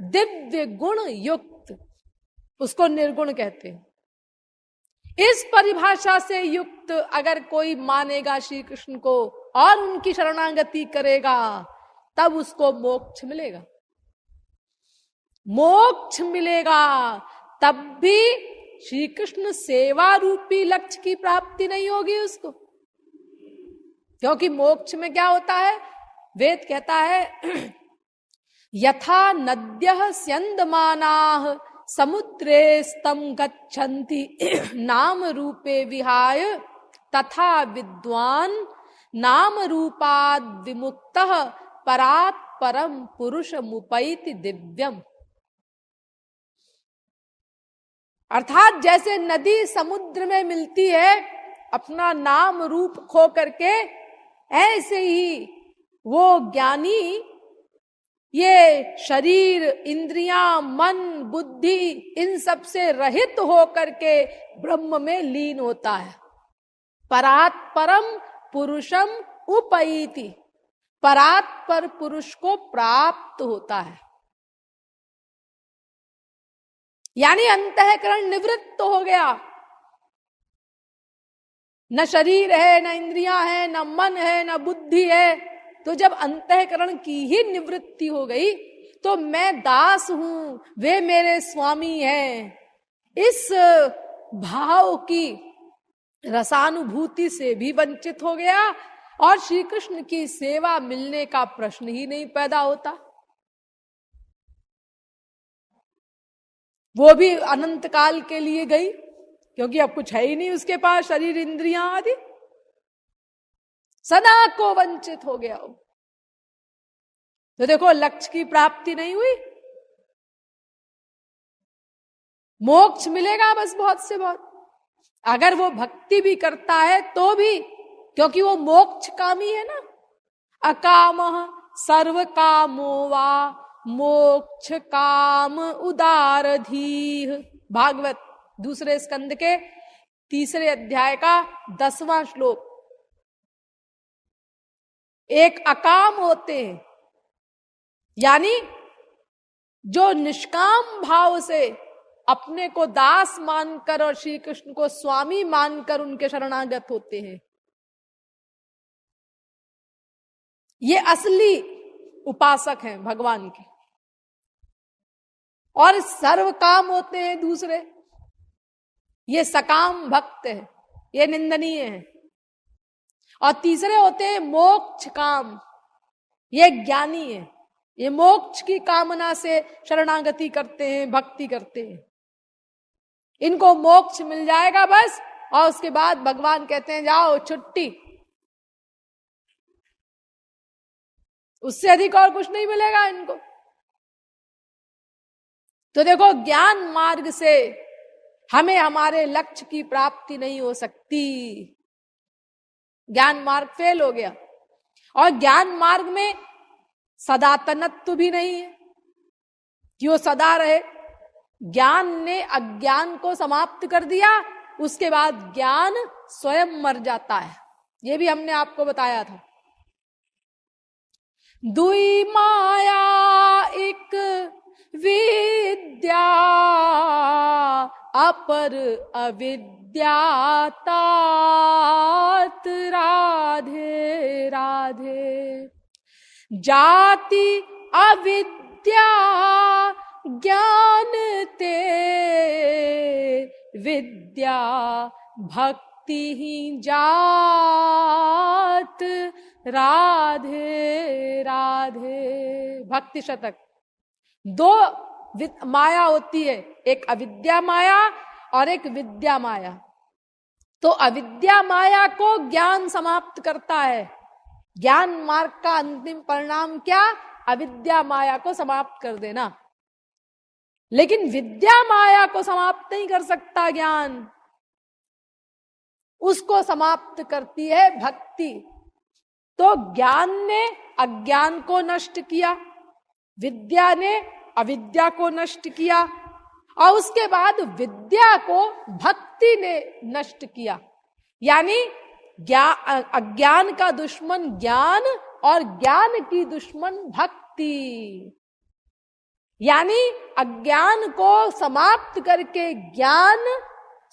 दिव्य गुण युक्त, उसको निर्गुण कहते हैं। इस परिभाषा से युक्त अगर कोई मानेगा श्री कृष्ण को और उनकी शरणागति करेगा, तब उसको मोक्ष मिलेगा। मोक्ष मिलेगा तब भी श्री कृष्ण सेवा रूपी लक्ष्य की प्राप्ति नहीं होगी उसको। क्योंकि मोक्ष में क्या होता है? वेद कहता है यथा नद्यः स्यन्दमानाः समुद्रे स्तम गच्छन्ति नाम रूपे विहाय तथा विद्वान नाम रूपाद विमुक्तः परात् परम पुरुषमुपैति दिव्यम। अर्थात जैसे नदी समुद्र में मिलती है अपना नाम रूप खो करके, ऐसे ही वो ज्ञानी ये शरीर, इंद्रियां, मन, बुद्धि इन सब से रहित हो करके ब्रह्म में लीन होता है। परात् परम पुरुषम उपैति, परात् पर पुरुष को प्राप्त होता है। यानी अंतःकरण निवृत्त हो गया। न शरीर है, न इंद्रियां है, न मन है, न बुद्धि है। तो जब अंतःकरण की ही निवृत्ति हो गई तो मैं दास हूं, वे मेरे स्वामी हैं, इस भाव की रसानुभूति से भी वंचित हो गया और श्री कृष्ण की सेवा मिलने का प्रश्न ही नहीं पैदा होता। वो भी अनंत काल के लिए गई, क्योंकि अब कुछ है ही नहीं उसके पास, शरीर, इंद्रियां आदि, सदा को वंचित हो गया। तो देखो लक्ष्य की प्राप्ति नहीं हुई, मोक्ष मिलेगा बस बहुत से बहुत। अगर वो भक्ति भी करता है तो भी, क्योंकि वो मोक्ष कामी है ना। अकामः सर्व कामो वा मोक्ष काम उदारधीः। भागवत 2 स्कंद के 3 अध्याय का 10वां श्लोक। एक अकाम होते हैं, यानी जो निष्काम भाव से अपने को दास मानकर और श्री कृष्ण को स्वामी मानकर उनके शरणागत होते हैं, ये असली उपासक हैं भगवान के। और सर्व काम होते हैं दूसरे, ये सकाम भक्त है, ये निंदनीय है। और तीसरे होते हैं मोक्ष काम, ये ज्ञानी है, ये मोक्ष की कामना से शरणागति करते हैं, भक्ति करते हैं। इनको मोक्ष मिल जाएगा बस, और उसके बाद भगवान कहते हैं जाओ छुट्टी, उससे अधिक और कुछ नहीं मिलेगा इनको। तो देखो, ज्ञान मार्ग से हमें हमारे लक्ष्य की प्राप्ति नहीं हो सकती। ज्ञान मार्ग फेल हो गया। और ज्ञान मार्ग में सदातनत्व भी नहीं है कि वो सदा रहे। ज्ञान ने अज्ञान को समाप्त कर दिया, उसके बाद ज्ञान स्वयं मर जाता है। ये भी हमने आपको बताया था। दुई माया एक विद्या, अपर अविद्या तात राधे राधे। जाति अविद्या ज्ञान ते, विद्या भक्ति ही जात राधे राधे। भक्ति शतक। 2 माया होती है, एक अविद्या माया और एक विद्या माया। तो अविद्या माया को ज्ञान समाप्त करता है। ज्ञान मार्ग का अंतिम परिणाम क्या? अविद्या माया को समाप्त कर देना। लेकिन विद्या माया को समाप्त नहीं कर सकता ज्ञान, उसको समाप्त करती है भक्ति। तो ज्ञान ने अज्ञान को नष्ट किया, विद्या ने अविद्या को नष्ट किया, और उसके बाद विद्या को भक्ति ने नष्ट किया। यानी अज्ञान का दुश्मन ज्ञान और ज्ञान की दुश्मन भक्ति। यानी अज्ञान को समाप्त करके ज्ञान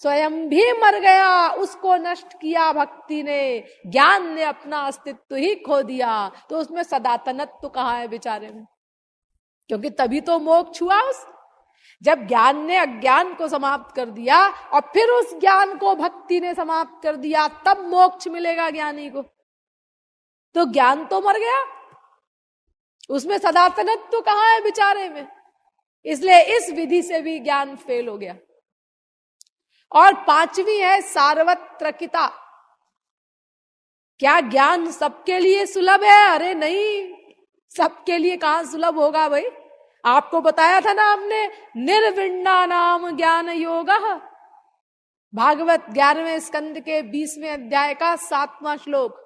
स्वयं भी मर गया, उसको नष्ट किया भक्ति ने। ज्ञान ने अपना अस्तित्व ही खो दिया। तो उसमें सदातनत्व कहाँ है बेचारे में? क्योंकि तभी तो मोक्ष हुआ उस, जब ज्ञान ने अज्ञान को समाप्त कर दिया और फिर उस ज्ञान को भक्ति ने समाप्त कर दिया, तब मोक्ष मिलेगा ज्ञानी को। तो ज्ञान तो मर गया, उसमें सदातनत्व कहाँ है बेचारे में? इसलिए इस विधि से भी ज्ञान फेल हो गया। और 5वीं है सार्वत्रकिता। क्या ज्ञान सबके लिए सुलभ है? अरे नहीं, सबके लिए कहां सुलभ होगा भाई। आपको बताया था ना हमने, निर्विण्णा नाम ज्ञान योग। भागवत 11वें स्कंद के 20वें अध्याय का 7वां श्लोक।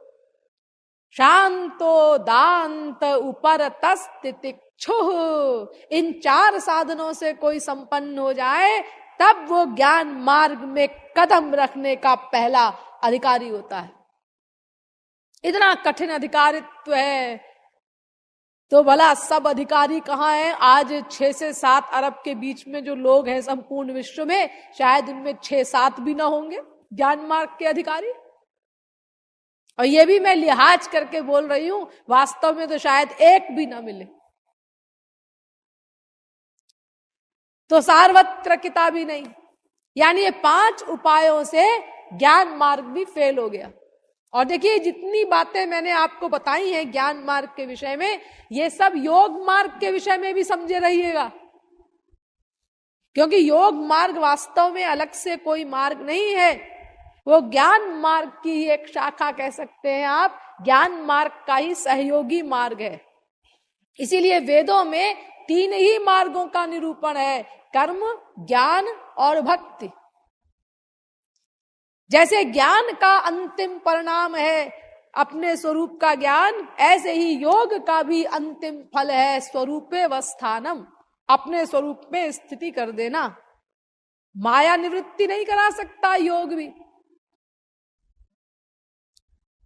शांतो दांत उपरतस्तितिक्षुः। इन 4 साधनों से कोई संपन्न हो जाए, तब वो ज्ञान मार्ग में कदम रखने का पहला अधिकारी होता है। इतना कठिन अधिकारित्व है, तो भला सब अधिकारी कहाँ हैं? आज 6 से 7 अरब के बीच में जो लोग हैं संपूर्ण विश्व में, शायद उनमें 6-7 भी ना होंगे ज्ञान मार्ग के अधिकारी। और ये भी मैं लिहाज करके बोल रही हूं, वास्तव में तो शायद एक भी ना मिले। तो सार्वत्रकिता भी नहीं। यानी ये 5 उपायों से ज्ञान मार्ग भी फेल हो गया। और देखिए, जितनी बातें मैंने आपको बताई हैं ज्ञान मार्ग के विषय में, ये सब योग मार्ग के विषय में भी समझे रहिएगा। क्योंकि योग मार्ग वास्तव में अलग से कोई मार्ग नहीं है, वो ज्ञान मार्ग की एक शाखा कह सकते हैं आप। ज्ञान मार्ग का ही सहयोगी मार्ग है। इसीलिए वेदों में 3 ही मार्गों का निरूपण है, कर्म, ज्ञान और भक्ति। जैसे ज्ञान का अंतिम परिणाम है अपने स्वरूप का ज्ञान, ऐसे ही योग का भी अंतिम फल है स्वरूपे वस्थानम, अपने स्वरूप में स्थिति कर देना। माया निवृत्ति नहीं करा सकता योग भी।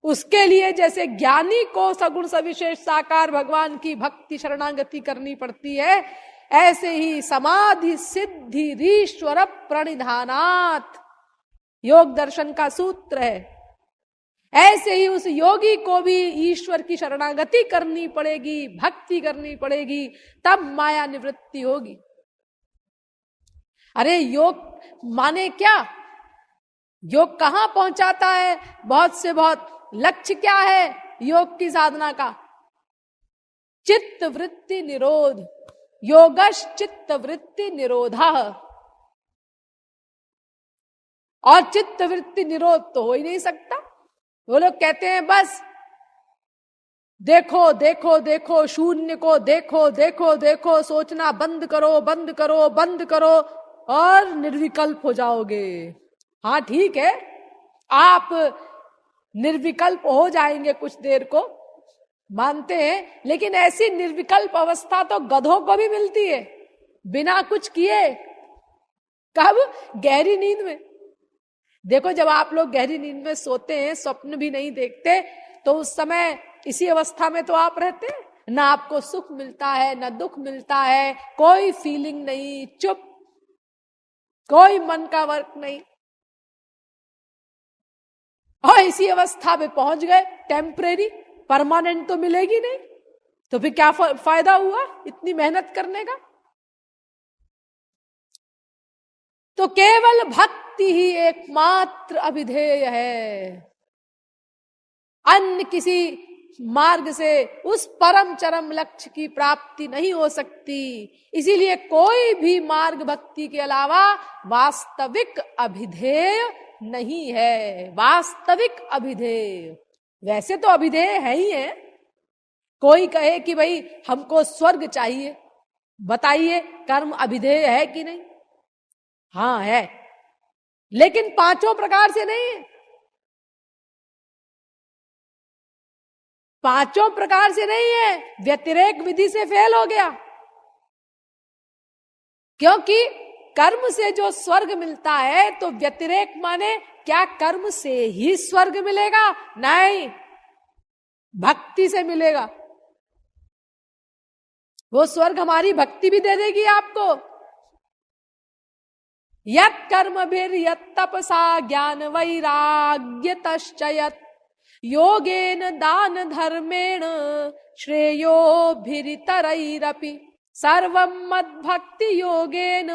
उसके लिए जैसे ज्ञानी को सगुण सविशेष साकार भगवान की भक्ति शरणागति करनी पड़ती है, ऐसे ही समाधि सिद्धि रीश्वर प्रणिधानात् योग दर्शन का सूत्र है। ऐसे ही उस योगी को भी ईश्वर की शरणागति करनी पड़ेगी, भक्ति करनी पड़ेगी, तब माया निवृत्ति होगी। अरे योग माने क्या? योग कहां पहुंचाता है? बहुत से बहुत। लक्ष्य क्या है योग की साधना का? चित्त वृत्ति निरोध। योगश चित्त वृत्ति निरोधा। और चित्त वृत्ति निरोध तो हो ही नहीं सकता। वो लोग कहते हैं बस देखो देखो देखो, शून्य को देखो देखो देखो, सोचना बंद करो बंद करो बंद करो और निर्विकल्प हो जाओगे। हाँ ठीक है, आप निर्विकल्प हो जाएंगे कुछ देर को, मानते हैं, लेकिन ऐसी निर्विकल्प अवस्था तो गधों को भी मिलती है बिना कुछ किए। कब? गहरी नींद में। देखो जब आप लोग गहरी नींद में सोते हैं, स्वप्न भी नहीं देखते, तो उस समय इसी अवस्था में तो आप रहते हैं ना। आपको सुख मिलता है ना दुख मिलता है, कोई फीलिंग नहीं, चुप, कोई मन का वर्क नहीं। और इसी अवस्था में पहुंच गए, टेम्परेरी, परमानेंट तो मिलेगी नहीं, तो फिर क्या फायदा हुआ इतनी मेहनत करने का? तो केवल भक्ति ही एकमात्र अभिधेय है। अन्य किसी मार्ग से उस परम चरम लक्ष्य की प्राप्ति नहीं हो सकती। इसीलिए कोई भी मार्ग भक्ति के अलावा वास्तविक अभिधेय नहीं है। वास्तविक अभिधेय, वैसे तो अभिधेय है ही है। कोई कहे कि भाई हमको स्वर्ग चाहिए, बताइए कर्म अभिधेय है कि नहीं? हाँ है, लेकिन पांचों प्रकार से नहीं है। पांचों प्रकार से नहीं है, व्यतिरेक विधि से फेल हो गया। क्योंकि कर्म से जो स्वर्ग मिलता है, तो व्यतिरेक माने क्या कर्म से ही स्वर्ग मिलेगा? नहीं, भक्ति से मिलेगा। वो स्वर्ग हमारी भक्ति भी दे देगी आपको। यत् कर्म भीर यत् तपसा ज्ञान वैराग्य तश्चयत् योगेन दान धर्मेण श्रेयो भिरितरैरपि सर्वं मद्भक्ति योगेन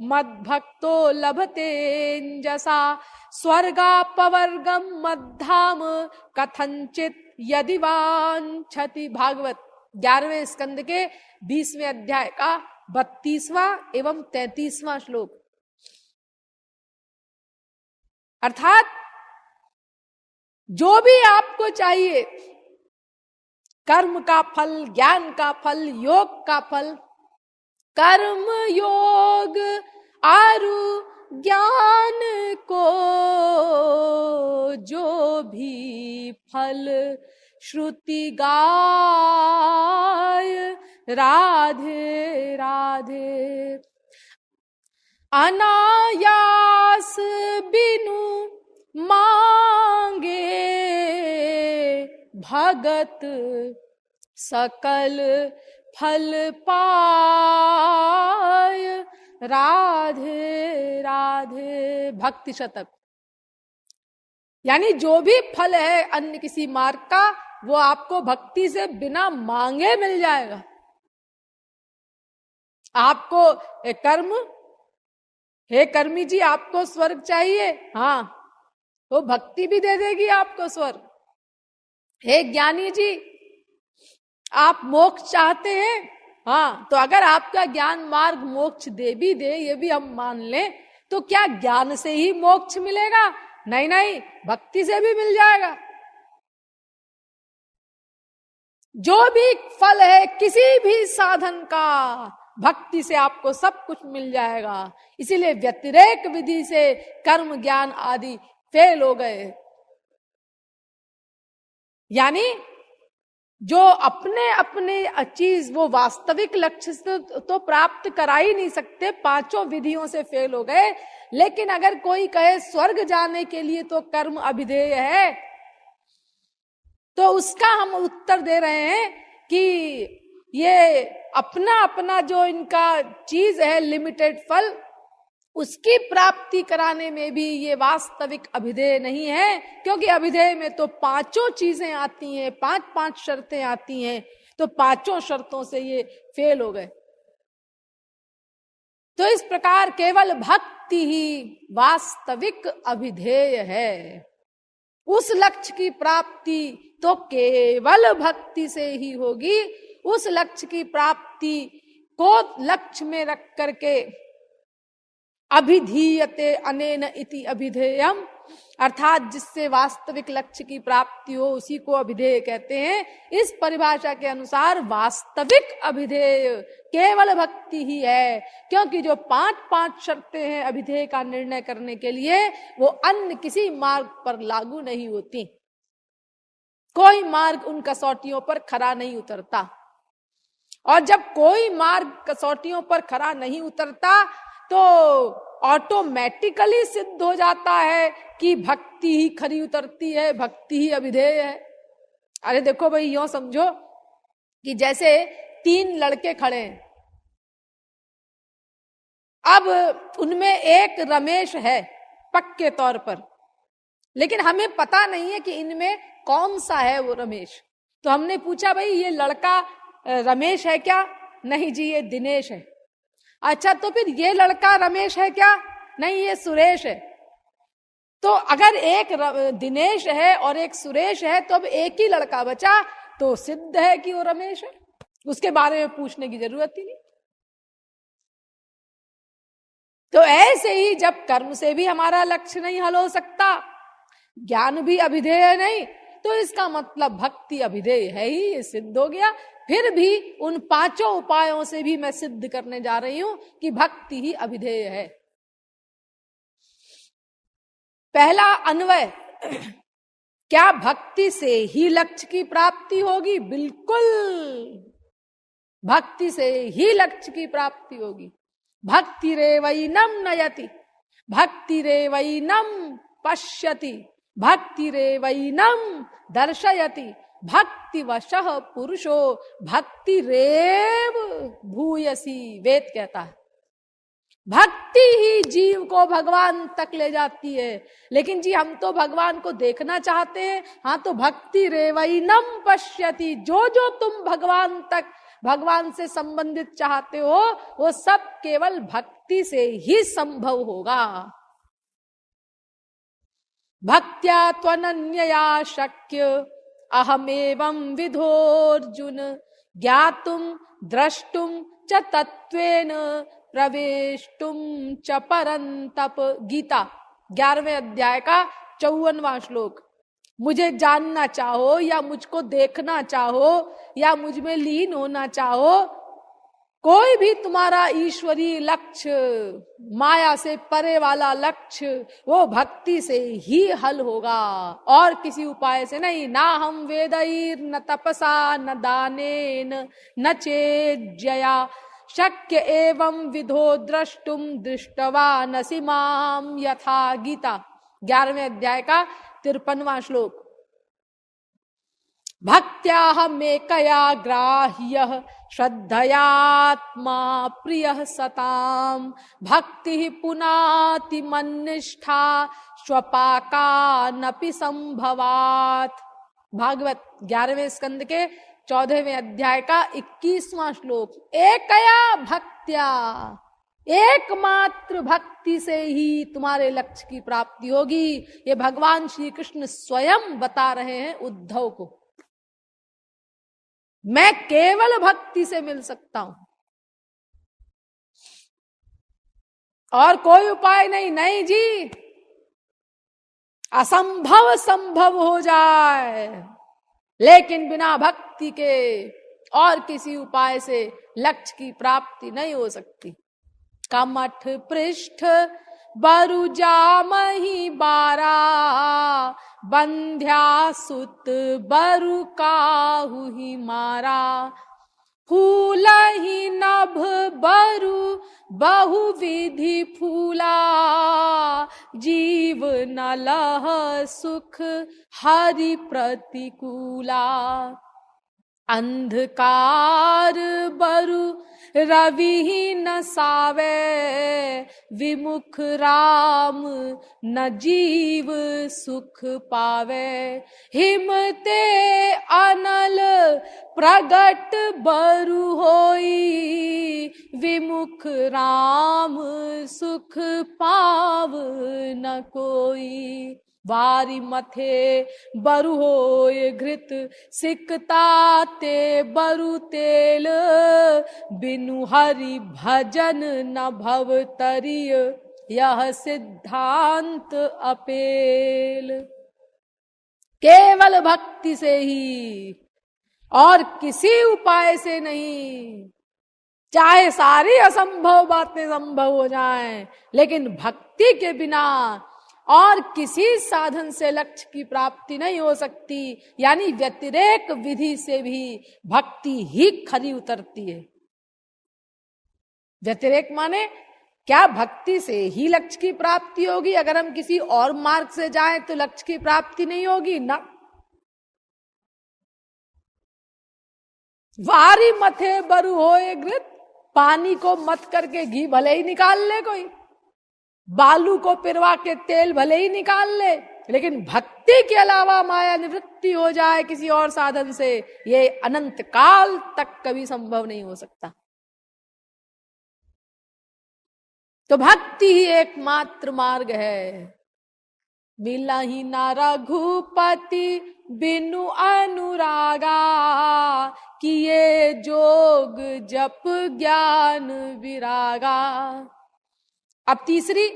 मद्भक्तो लभतेऽञ्जसा स्वर्गापवर्गम मद्धाम कथंचित यदि वांछति। भागवत 11वें स्कंद के 20वें अध्याय का 32वां एवं 33वां श्लोक। अर्थात जो भी आपको चाहिए, कर्म का फल, ज्ञान का फल, योग का फल, कर्म योग आरु ज्ञान को जो भी फल श्रुति गाय राधे राधे। अनायास बिनु मांगे भगत सकल फल पाय राधे राधे। भक्ति शतक। यानी जो भी फल है अन्य किसी मार्ग का, वो आपको भक्ति से बिना मांगे मिल जाएगा। आपको कर्म, हे कर्मी जी आपको स्वर्ग चाहिए, हाँ, वो भक्ति भी दे देगी आपको स्वर्ग। हे ज्ञानी जी आप मोक्ष चाहते हैं, हाँ, तो अगर आपका ज्ञान मार्ग मोक्ष दे भी दे, ये भी हम मान लें, तो क्या ज्ञान से ही मोक्ष मिलेगा? नहीं नहीं, भक्ति से भी मिल जाएगा। जो भी फल है किसी भी साधन का, भक्ति से आपको सब कुछ मिल जाएगा। इसीलिए व्यतिरेक विधि से कर्म ज्ञान आदि फेल हो गए। यानी जो अपने अपने चीज वो वास्तविक लक्ष्य से तो प्राप्त करा ही नहीं सकते, पांचों विधियों से फेल हो गए। लेकिन अगर कोई कहे स्वर्ग जाने के लिए तो कर्म अभिधेय है, तो उसका हम उत्तर दे रहे हैं कि ये अपना अपना जो इनका चीज है लिमिटेड फल, उसकी प्राप्ति कराने में भी ये वास्तविक अभिधेय नहीं है। क्योंकि अभिधेय में तो पांचों चीजें आती हैं, पांच पांच शर्तें आती हैं, तो पांचों शर्तों से ये फेल हो गए। तो इस प्रकार केवल भक्ति ही वास्तविक अभिधेय है। उस लक्ष्य की प्राप्ति तो केवल भक्ति से ही होगी। उस लक्ष्य की प्राप्ति को लक्ष्य में रख करके अभिधीयते अनेन इति अभिधेयम, अर्थात जिससे वास्तविक लक्ष्य की प्राप्ति हो उसी को अभिधेय कहते हैं। इस परिभाषा के अनुसार वास्तविक अभिधेय केवल भक्ति ही है, क्योंकि जो पांच पांच शर्तें हैं अभिधेय का निर्णय करने के लिए, वो अन्य किसी मार्ग पर लागू नहीं होती। कोई मार्ग उन कसौटियों पर खरा नहीं उतरता, और जब कोई मार्ग कसौटियों पर खरा नहीं उतरता तो ऑटोमेटिकली सिद्ध हो जाता है कि भक्ति ही खरी उतरती है, भक्ति ही अभिधेय है। अरे देखो भाई, यूं समझो कि जैसे तीन लड़के खड़े हैं, अब उनमें एक रमेश है पक्के तौर पर, लेकिन हमें पता नहीं है कि इनमें कौन सा है वो रमेश। तो हमने पूछा, भाई ये लड़का रमेश है क्या? नहीं जी, ये दिनेश है। अच्छा, तो फिर ये लड़का रमेश है क्या? नहीं, ये सुरेश है। तो अगर एक दिनेश है और एक सुरेश है तो अब एक ही लड़का बचा, तो सिद्ध है कि वो रमेश है, उसके बारे में पूछने की जरूरत ही नहीं। तो ऐसे ही जब कर्म से भी हमारा लक्ष्य नहीं हल हो सकता, ज्ञान भी अभिधेय नहीं, तो इसका मतलब भक्ति अभिधेय है ही, ये सिद्ध हो गया। फिर भी उन पांचों उपायों से भी मैं सिद्ध करने जा रही हूं कि भक्ति ही अभिधेय है। पहला अन्वय, क्या भक्ति से ही लक्ष्य की प्राप्ति होगी? बिल्कुल, भक्ति से ही लक्ष्य की प्राप्ति होगी। भक्ति रेवैनम नयति, भक्ति रेवैनम पश्यति, भक्ति रेवैनम दर्शयति, भक्ति वशः पुरुषो भक्ति रेव भूयसी। वेद कहता है भक्ति ही जीव को भगवान तक ले जाती है। लेकिन जी हम तो भगवान को देखना चाहते हैं। हाँ, तो भक्ति रेवैनम पश्यति, जो जो तुम भगवान तक, भगवान से संबंधित चाहते हो, वो सब केवल भक्ति से ही संभव होगा। भक्त्या त्वनन्यया शक्य अहमेवं विधोर्जुन, ज्ञातुम द्रष्टुम च तत्वेन प्रवेष्टुम च परंतप। गीता 11वें अध्याय का 54वां श्लोक। मुझे जानना चाहो या मुझको देखना चाहो या मुझ में लीन होना चाहो, कोई भी तुम्हारा ईश्वरीय लक्ष्य, माया से परे वाला लक्ष्य, वो भक्ति से ही हल होगा और किसी उपाय से नहीं। ना हम वेदैर न तपसा न दानेन न चेज्जया शक्य एवं विधो द्रष्टुम दृष्टवा न सीमाम यथा। गीता 11वें अध्याय का 53वां श्लोक। भक्त्याहमेकया ग्राह्यः श्रद्धयात्मा प्रियः सताम, भक्ति पुनाति मन्निष्ठा स्वपाकानपि संभवात्। भागवत 11वें स्कंद के 14वें अध्याय का 21वां श्लोक। एकया भक्त्या, एकमात्र भक्ति से ही तुम्हारे लक्ष्य की प्राप्ति होगी। ये भगवान श्री कृष्ण स्वयं बता रहे हैं उद्धव को। मैं केवल भक्ति से मिल सकता हूं और कोई उपाय नहीं। नहीं जी, असंभव संभव हो जाए, लेकिन बिना भक्ति के और किसी उपाय से लक्ष्य की प्राप्ति नहीं हो सकती। कमठ पृष्ठ बरु जामहि बारा, बंध्या सुत बरु काहू ही मारा, फूलहि नभ बरु बहुविधि फूला, जीव न लह सुख हरि प्रतिकूला। अंधकार बरु रवि न सावे, विमुख राम न जीव सुख पावे, हिमते अनल प्रगट बरु होई, विमुख राम सुख पाव न कोई। वारी मथे बरु होय घृत, सिकता ते बरु तेल, बिनु हरि भजन न भव तरिय, यह सिद्धांत अपेल। केवल भक्ति से ही और किसी उपाय से नहीं, चाहे सारी असंभव बातें संभव हो जाएं, लेकिन भक्ति के बिना और किसी साधन से लक्ष्य की प्राप्ति नहीं हो सकती। यानी व्यतिरेक विधि से भी भक्ति ही खरी उतरती है। व्यतिरेक माने क्या? भक्ति से ही लक्ष्य की प्राप्ति होगी, अगर हम किसी और मार्ग से जाएं तो लक्ष्य की प्राप्ति नहीं होगी ना। वारी मथे बरु होए घृत, पानी को मत करके घी भले ही निकाल ले कोई, बालू को पिरवा के तेल भले ही निकाल ले, लेकिन भक्ति के अलावा माया निवृत्ति हो जाए किसी और साधन से, ये अनंत काल तक कभी संभव नहीं हो सकता। तो भक्ति ही एकमात्र मार्ग है। मिला ही ना रघुपति बिनु अनुरागा, किए जोग जप ज्ञान विरागा। अब तीसरी,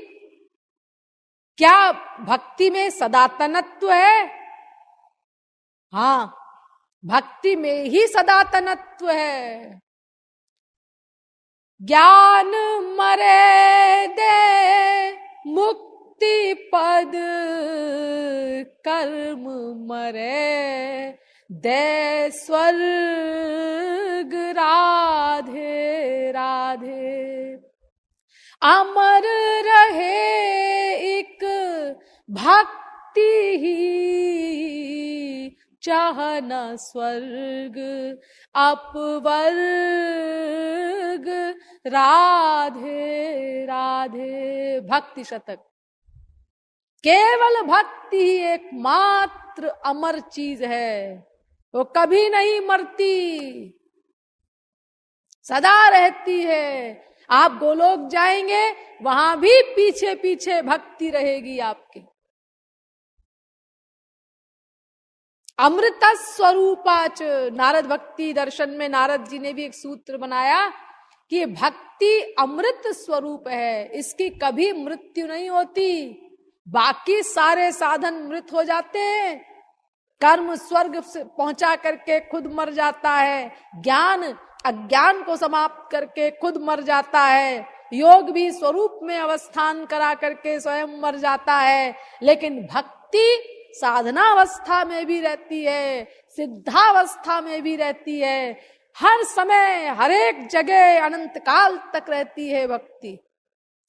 क्या भक्ति में सदातनत्व है? हाँ, भक्ति में ही सदातनत्व है। ज्ञान मरे दे मुक्ति पद, कर्म मरे दे स्वर्ग राधे राधे। अमर रहे एक भक्ति ही, चाहन स्वर्ग अपवर्ग राधे राधे। भक्ति शतक। केवल भक्ति ही एकमात्र अमर चीज है, वो कभी नहीं मरती, सदा रहती है। आप गोलोक जाएंगे, वहां भी पीछे पीछे भक्ति रहेगी आपके। अमृत स्वरूपाच, नारद भक्ति दर्शन में नारद जी ने भी एक सूत्र बनाया कि भक्ति अमृत स्वरूप है, इसकी कभी मृत्यु नहीं होती। बाकी सारे साधन मृत हो जाते हैं, कर्म स्वर्ग से पहुंचा करके खुद मर जाता है, ज्ञान अज्ञान को समाप्त करके खुद मर जाता है, योग भी स्वरूप में अवस्थान करा करके स्वयं मर जाता है, लेकिन भक्ति साधनावस्था में भी रहती है, सिद्धावस्था में भी रहती है, हर समय हर एक जगह अनंत काल तक रहती है भक्ति।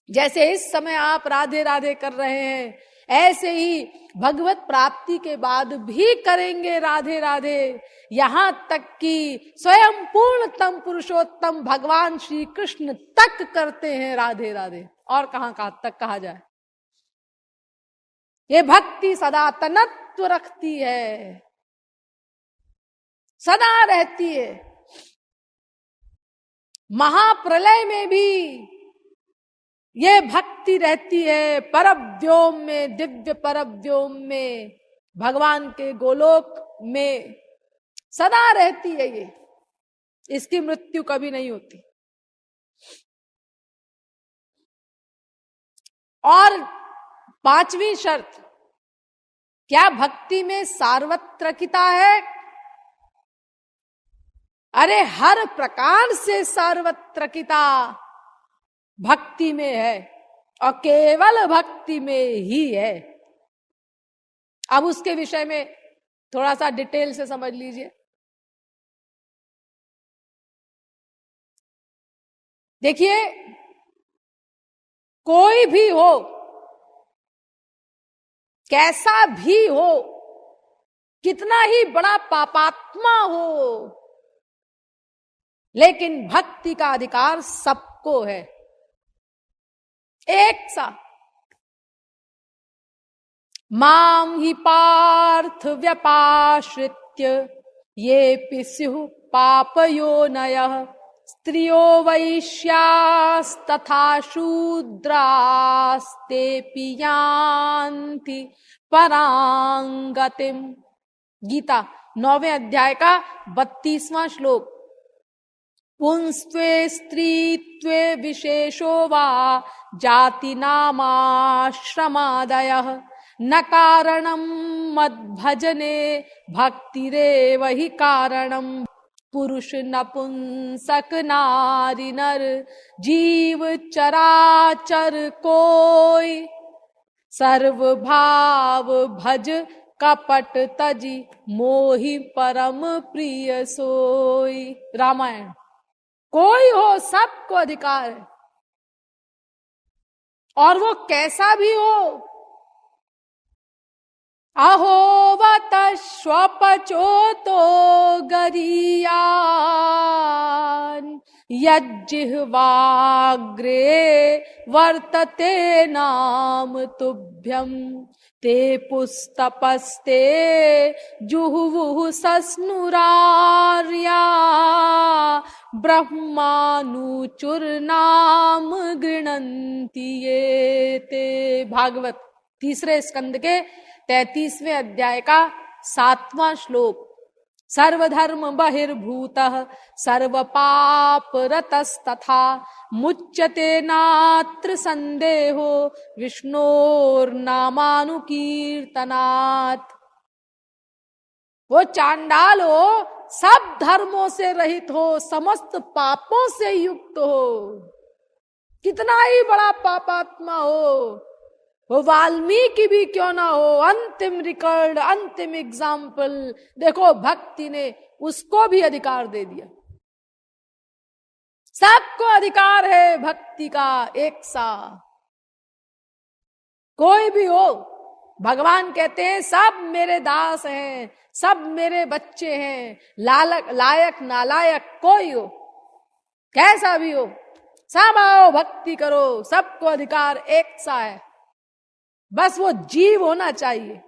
जैसे इस समय आप राधे राधे कर रहे हैं, ऐसे ही भगवत प्राप्ति के बाद भी करेंगे राधे राधे, यहां तक कि स्वयं पूर्णतम पुरुषोत्तम भगवान श्री कृष्ण तक करते हैं राधे राधे, और कहां तक कहा जाए। ये भक्ति सदा तनत्व रखती है, सदा रहती है। महाप्रलय में भी ये भक्ति रहती है, परव्योम में, दिव्य परव्योम में, भगवान के गोलोक में सदा रहती है ये, इसकी मृत्यु कभी नहीं होती। और पांचवी शर्त, क्या भक्ति में सार्वत्रिकता है? अरे हर प्रकार से सार्वत्रिकता भक्ति में है, और केवल भक्ति में ही है। अब उसके विषय में थोड़ा सा डिटेल से समझ लीजिए। देखिए, कोई भी हो, कैसा भी हो, कितना ही बड़ा पापात्मा हो, लेकिन भक्ति का अधिकार सबको है, एक सा। माम ही पार्थ व्यपाश्रित्य ये पिस्यु पापयोनयः स्त्रियो वैश्यास्तथा शूद्रास्ते यान्ति परांगतिम। गीता 9वें अध्याय का 32वां श्लोक। पुंस्त्वे स्त्रीत्वे विशेषो वा जाति नामाश्रमादयः न कारणं मद्भजने भक्तिरेव हि कारणम्। पुरुष नपुंसक नारी नर जीव चराचर कोई सर्व भाव भज कपट तजी मोहि परम प्रिय सोई। रामायण। कोई हो, सबको अधिकार है, और वो कैसा भी हो। अहोवत स्वपचोतो गरीयान् यज्जिह्वाग्रे वर्तते नाम तुभ्यं ते पुस्तपस्ते जुहुवुः सस्नुरार्या ब्रह्मानुचुर्नाम गृणन्ति ये ते। भागवत 3 स्कंद के 33वें अध्याय का 7वां श्लोक। सर्वधर्म बहिर्भूतः सर्व पाप रतस्तथा मुच्यते नात्र संदेहो विष्णोर्नामानुकीर्तनात्। वो चांडाल हो, सब धर्मों से रहित हो, समस्त पापों से युक्त हो, कितना ही बड़ा पापात्मा हो, वो वाल्मीकि भी क्यों ना हो, अंतिम रिकॉर्ड, अंतिम एग्जाम्पल। देखो, भक्ति ने उसको भी अधिकार दे दिया। सबको अधिकार है भक्ति का, एक सा। कोई भी हो, भगवान कहते हैं सब मेरे दास हैं, सब मेरे बच्चे हैं, लायक नालायक कोई हो, कैसा भी हो, सब आओ भक्ति करो, सबको अधिकार एक सा है, बस वो जीव होना चाहिए।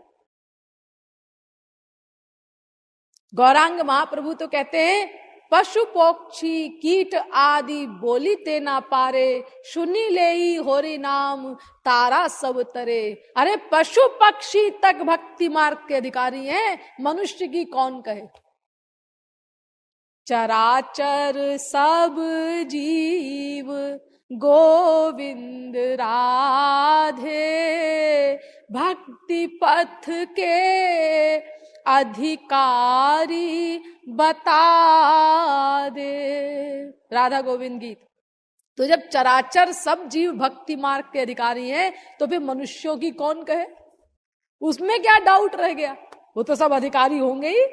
गौरांग महाप्रभु तो कहते हैं पशु पक्षी कीट आदि बोली ते ना पारे, सुनी लेई होरी नाम तारा सब तरे। अरे पशु पक्षी तक भक्ति मार्ग के अधिकारी हैं, मनुष्य की कौन कहे। चराचर सब जीव गोविंद राधे, भक्ति पथ के अधिकारी बता दे। राधा गोविंद गीत। तो जब चराचर सब जीव भक्ति मार्ग के अधिकारी हैं, तो फिर मनुष्यों की कौन कहे। उसमें क्या डाउट रह गया, वो तो सब अधिकारी होंगे ही।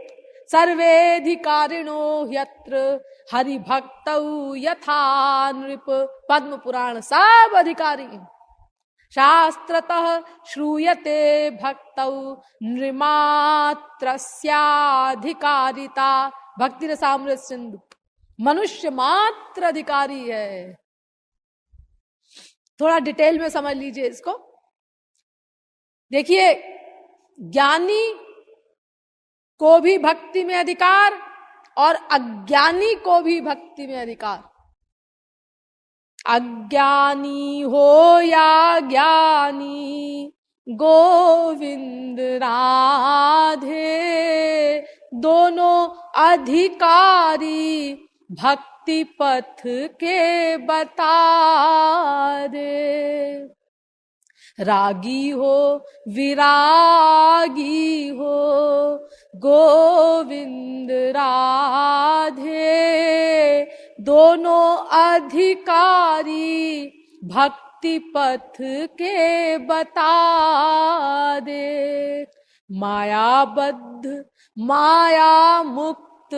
सर्वेधिकारिणो यत्र हरि भक्तौ यथा नृप। पद्म पुराण। सब अधिकारी हैं। शास्त्रतः श्रूयते भक्तौ नृमात्रस्याधिकारिता। भक्ति रसामृत सिंधु। मनुष्य मात्र अधिकारी है। थोड़ा डिटेल में समझ लीजिए इसको। देखिए, ज्ञानी को भी भक्ति में अधिकार और अज्ञानी को भी भक्ति में अधिकार। अज्ञानी हो या ज्ञानी गोविंद राधे, दोनों अधिकारी भक्ति पथ के बता दे। रागी हो विरागी हो गोविंद राधे, दोनों अधिकारी भक्ति पथ के बता दे। मायाबद्ध माया मुक्त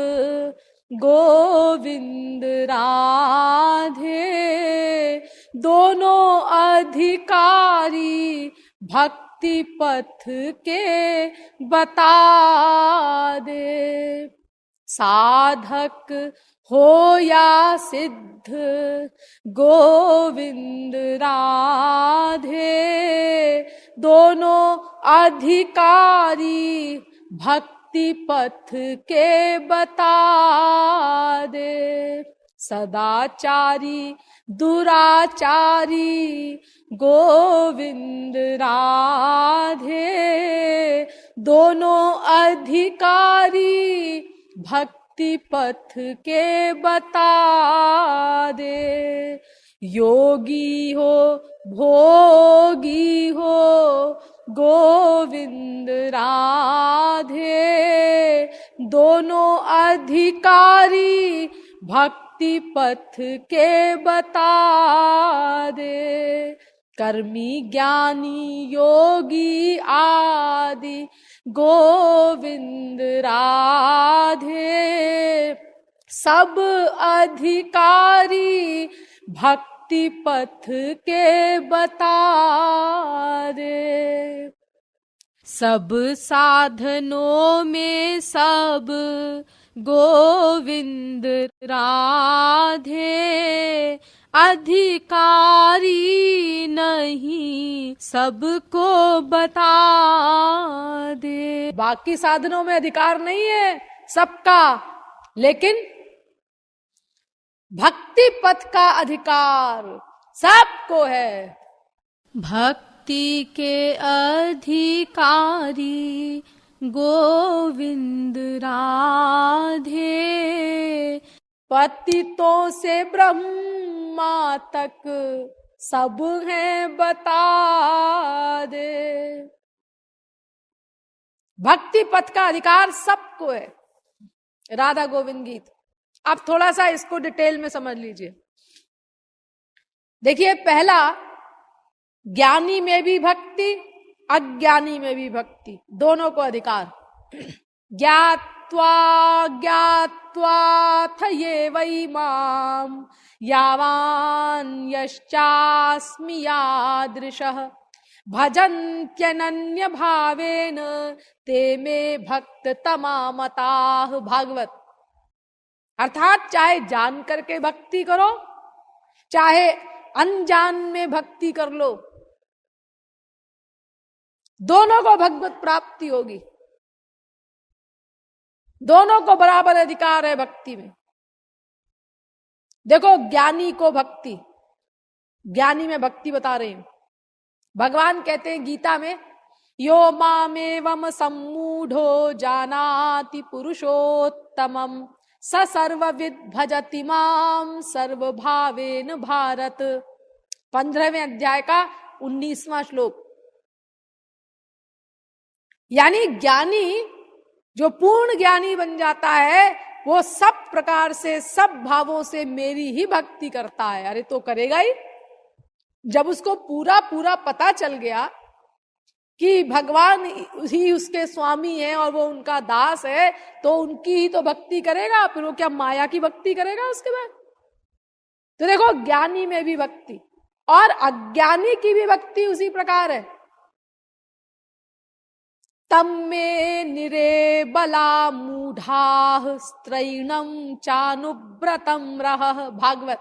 गोविंद राधे, दोनों अधिकारी भक्ति पथ के बता दे। साधक हो या सिद्ध गोविंद राधे, दोनों अधिकारी भक्ति पथ के बता दे। सदाचारी दुराचारी गोविंद राधे, दोनों अधिकारी भक्ति पथ के बता दे। योगी हो भोगी हो गोविंद राधे, दोनों अधिकारी भक्ति पथ के बता दे। कर्मी ज्ञानी योगी आदि गोविंद राधे, सब अधिकारी भक्ति पथ के बता दे। सब साधनों में सब गोविंद राधे, अधिकारी नहीं सबको बता दे। बाकी साधनों में अधिकार नहीं है सबका, लेकिन भक्ति पथ का अधिकार सबको है। भक्ति के अधिकारी गोविंद राधे, पतितों से ब्रह्मा तक सब हैं बता दे। भक्ति पथ का अधिकार सबको है। राधा गोविंद गीत। आप थोड़ा सा इसको डिटेल में समझ लीजिए। देखिए, पहला, ज्ञानी में भी भक्ति, अज्ञानी में भी भक्ति, दोनों को अधिकार। ज्ञात्वा ज्ञात्वाथ ये वै माम यावान यश्चास्मि यादृशः भजन्त्यनन्य भावेन ते मे भक्त तमामताः। भागवत। अर्थात चाहे जान करके भक्ति करो, चाहे अनजान में भक्ति कर लो, दोनों को भगवत प्राप्ति होगी। दोनों को बराबर अधिकार है भक्ति में। देखो, ज्ञानी को भक्ति, ज्ञानी में भक्ति बता रहे हैं। भगवान कहते हैं गीता में, यो मामेवम सम्मूढ़ो जानाति पुरुषोत्तमम् स सर्वविद भजति माम सर्वभावेन भारत। 15वें अध्याय का 19वां श्लोक। यानी ज्ञानी जो पूर्ण ज्ञानी बन जाता है, वो सब प्रकार से, सब भावों से मेरी ही भक्ति करता है। अरे तो करेगा ही। जब उसको पूरा पूरा पता चल गया कि भगवान ही उसके स्वामी हैं और वो उनका दास है, तो उनकी ही तो भक्ति करेगा। फिर वो क्या माया की भक्ति करेगा उसके बाद? तो देखो, ज्ञानी में भी भक्ति और अज्ञानी की भी भक्ति उसी प्रकार है। तम्मे निरे बला मूढ़ाः स्त्रैणं चानुव्रतं रहः। भागवत।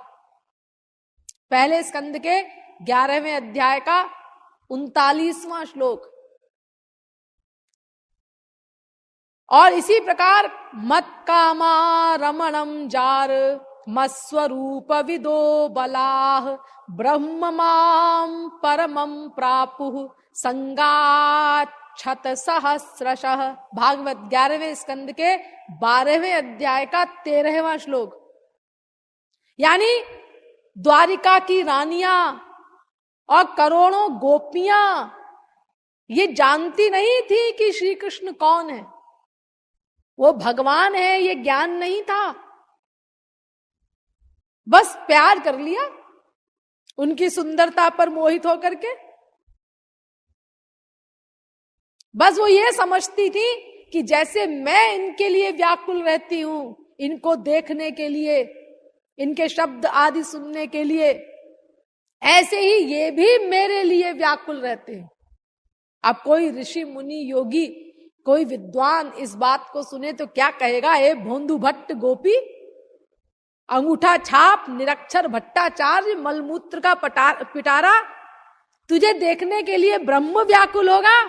पहले स्कंद के 11वें अध्याय का 39वां श्लोक। और इसी प्रकार मत कामा रमणम जार मस्वरूप विदो बलाः ब्रह्म माम परमं प्रापुः संगाच्छत सहस्रशः। भागवत 11वें स्कंद के 12वें अध्याय का 13वां श्लोक। यानी द्वारिका की रानियां और करोड़ों गोपियां ये जानती नहीं थी कि श्री कृष्ण कौन है, वो भगवान है, ये ज्ञान नहीं था। बस प्यार कर लिया उनकी सुंदरता पर मोहित होकर के। बस वो ये समझती थी कि जैसे मैं इनके लिए व्याकुल रहती हूं, इनको देखने के लिए, इनके शब्द आदि सुनने के लिए, ऐसे ही ये भी मेरे लिए व्याकुल रहते हैं। अब कोई ऋषि मुनि योगी, कोई विद्वान इस बात को सुने तो क्या कहेगा? ए भोंदू भट्ट गोपी, अंगूठा छाप, निरक्षर भट्टाचार्य, मलमूत्र का पिटारा, तुझे देखने के लिए ब्रह्म व्याकुल होगा?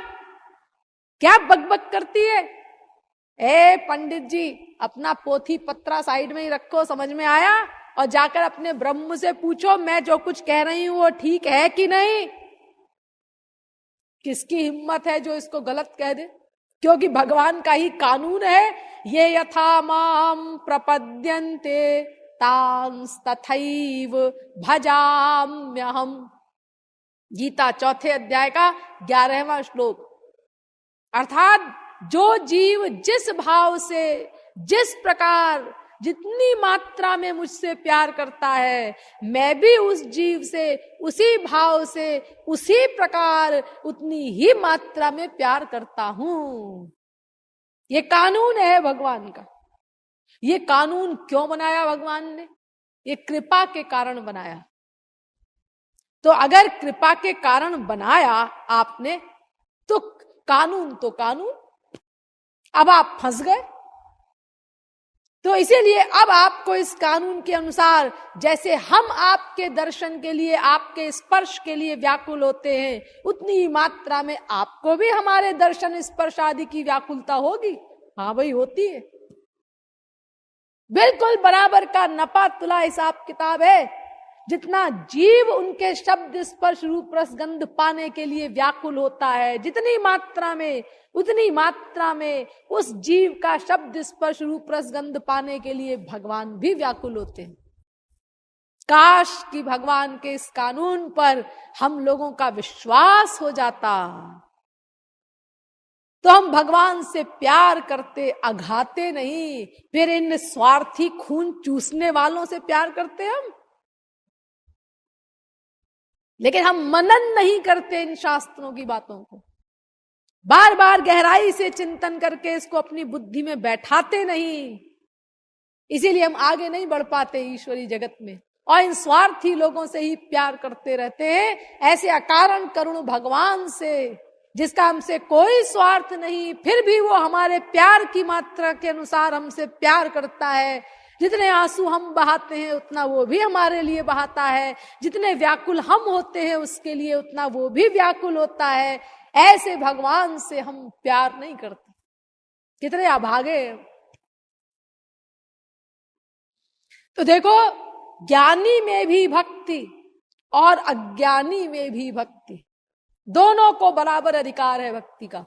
क्या बकबक करती है? ए पंडित जी, अपना पोथी पत्रा साइड में ही रखो, समझ में आया? और जाकर अपने ब्रह्म से पूछो मैं जो कुछ कह रही हूं वो ठीक है कि नहीं। किसकी हिम्मत है जो इसको गलत कह दे? क्योंकि भगवान का ही कानून है, ये यथा माम प्रपद्यन्ते तांस तथैव भजाम्यहम। गीता 4 अध्याय का 11वां श्लोक। अर्थात जो जीव जिस भाव से, जिस प्रकार, जितनी मात्रा में मुझसे प्यार करता है, मैं भी उस जीव से उसी भाव से, उसी प्रकार, उतनी ही मात्रा में प्यार करता हूं। ये कानून है भगवान का। ये कानून क्यों बनाया भगवान ने? ये कृपा के कारण बनाया। तो अगर कृपा के कारण बनाया आपने, तो कानून। अब आप फंस गए। तो इसीलिए अब आपको इस कानून के अनुसार, जैसे हम आपके दर्शन के लिए, आपके स्पर्श के लिए व्याकुल होते हैं, उतनी मात्रा में आपको भी हमारे दर्शन, स्पर्श आदि की व्याकुलता होगी। हाँ भाई, होती है। बिल्कुल बराबर का नपा तुला हिसाब किताब है। जितना जीव उनके शब्द, स्पर्श, रूप, रस, गंध पाने के लिए व्याकुल होता है, जितनी मात्रा में, उतनी मात्रा में उस जीव का शब्द, स्पर्श, रूप, रस, गंध पाने के लिए भगवान भी व्याकुल होते हैं। काश कि भगवान के इस कानून पर हम लोगों का विश्वास हो जाता, तो हम भगवान से प्यार करते, अघाते नहीं। फिर इन स्वार्थी खून चूसने वालों से प्यार करते हम। लेकिन हम मनन नहीं करते इन शास्त्रों की बातों को, बार बार गहराई से चिंतन करके इसको अपनी बुद्धि में बैठाते नहीं। इसीलिए हम आगे नहीं बढ़ पाते ईश्वरी जगत में, और इन स्वार्थी लोगों से ही प्यार करते रहते हैं। ऐसे अकारण करुण भगवान से, जिसका हमसे कोई स्वार्थ नहीं, फिर भी वो हमारे प्यार की मात्रा के अनुसार हमसे प्यार करता है। जितने आंसू हम बहाते हैं उतना वो भी हमारे लिए बहाता है। जितने व्याकुल हम होते हैं उसके लिए उतना वो भी व्याकुल होता है। ऐसे भगवान से हम प्यार नहीं करते। कितने अभागे। तो देखो, ज्ञानी में भी भक्ति और अज्ञानी में भी भक्ति, दोनों को बराबर अधिकार है भक्ति का।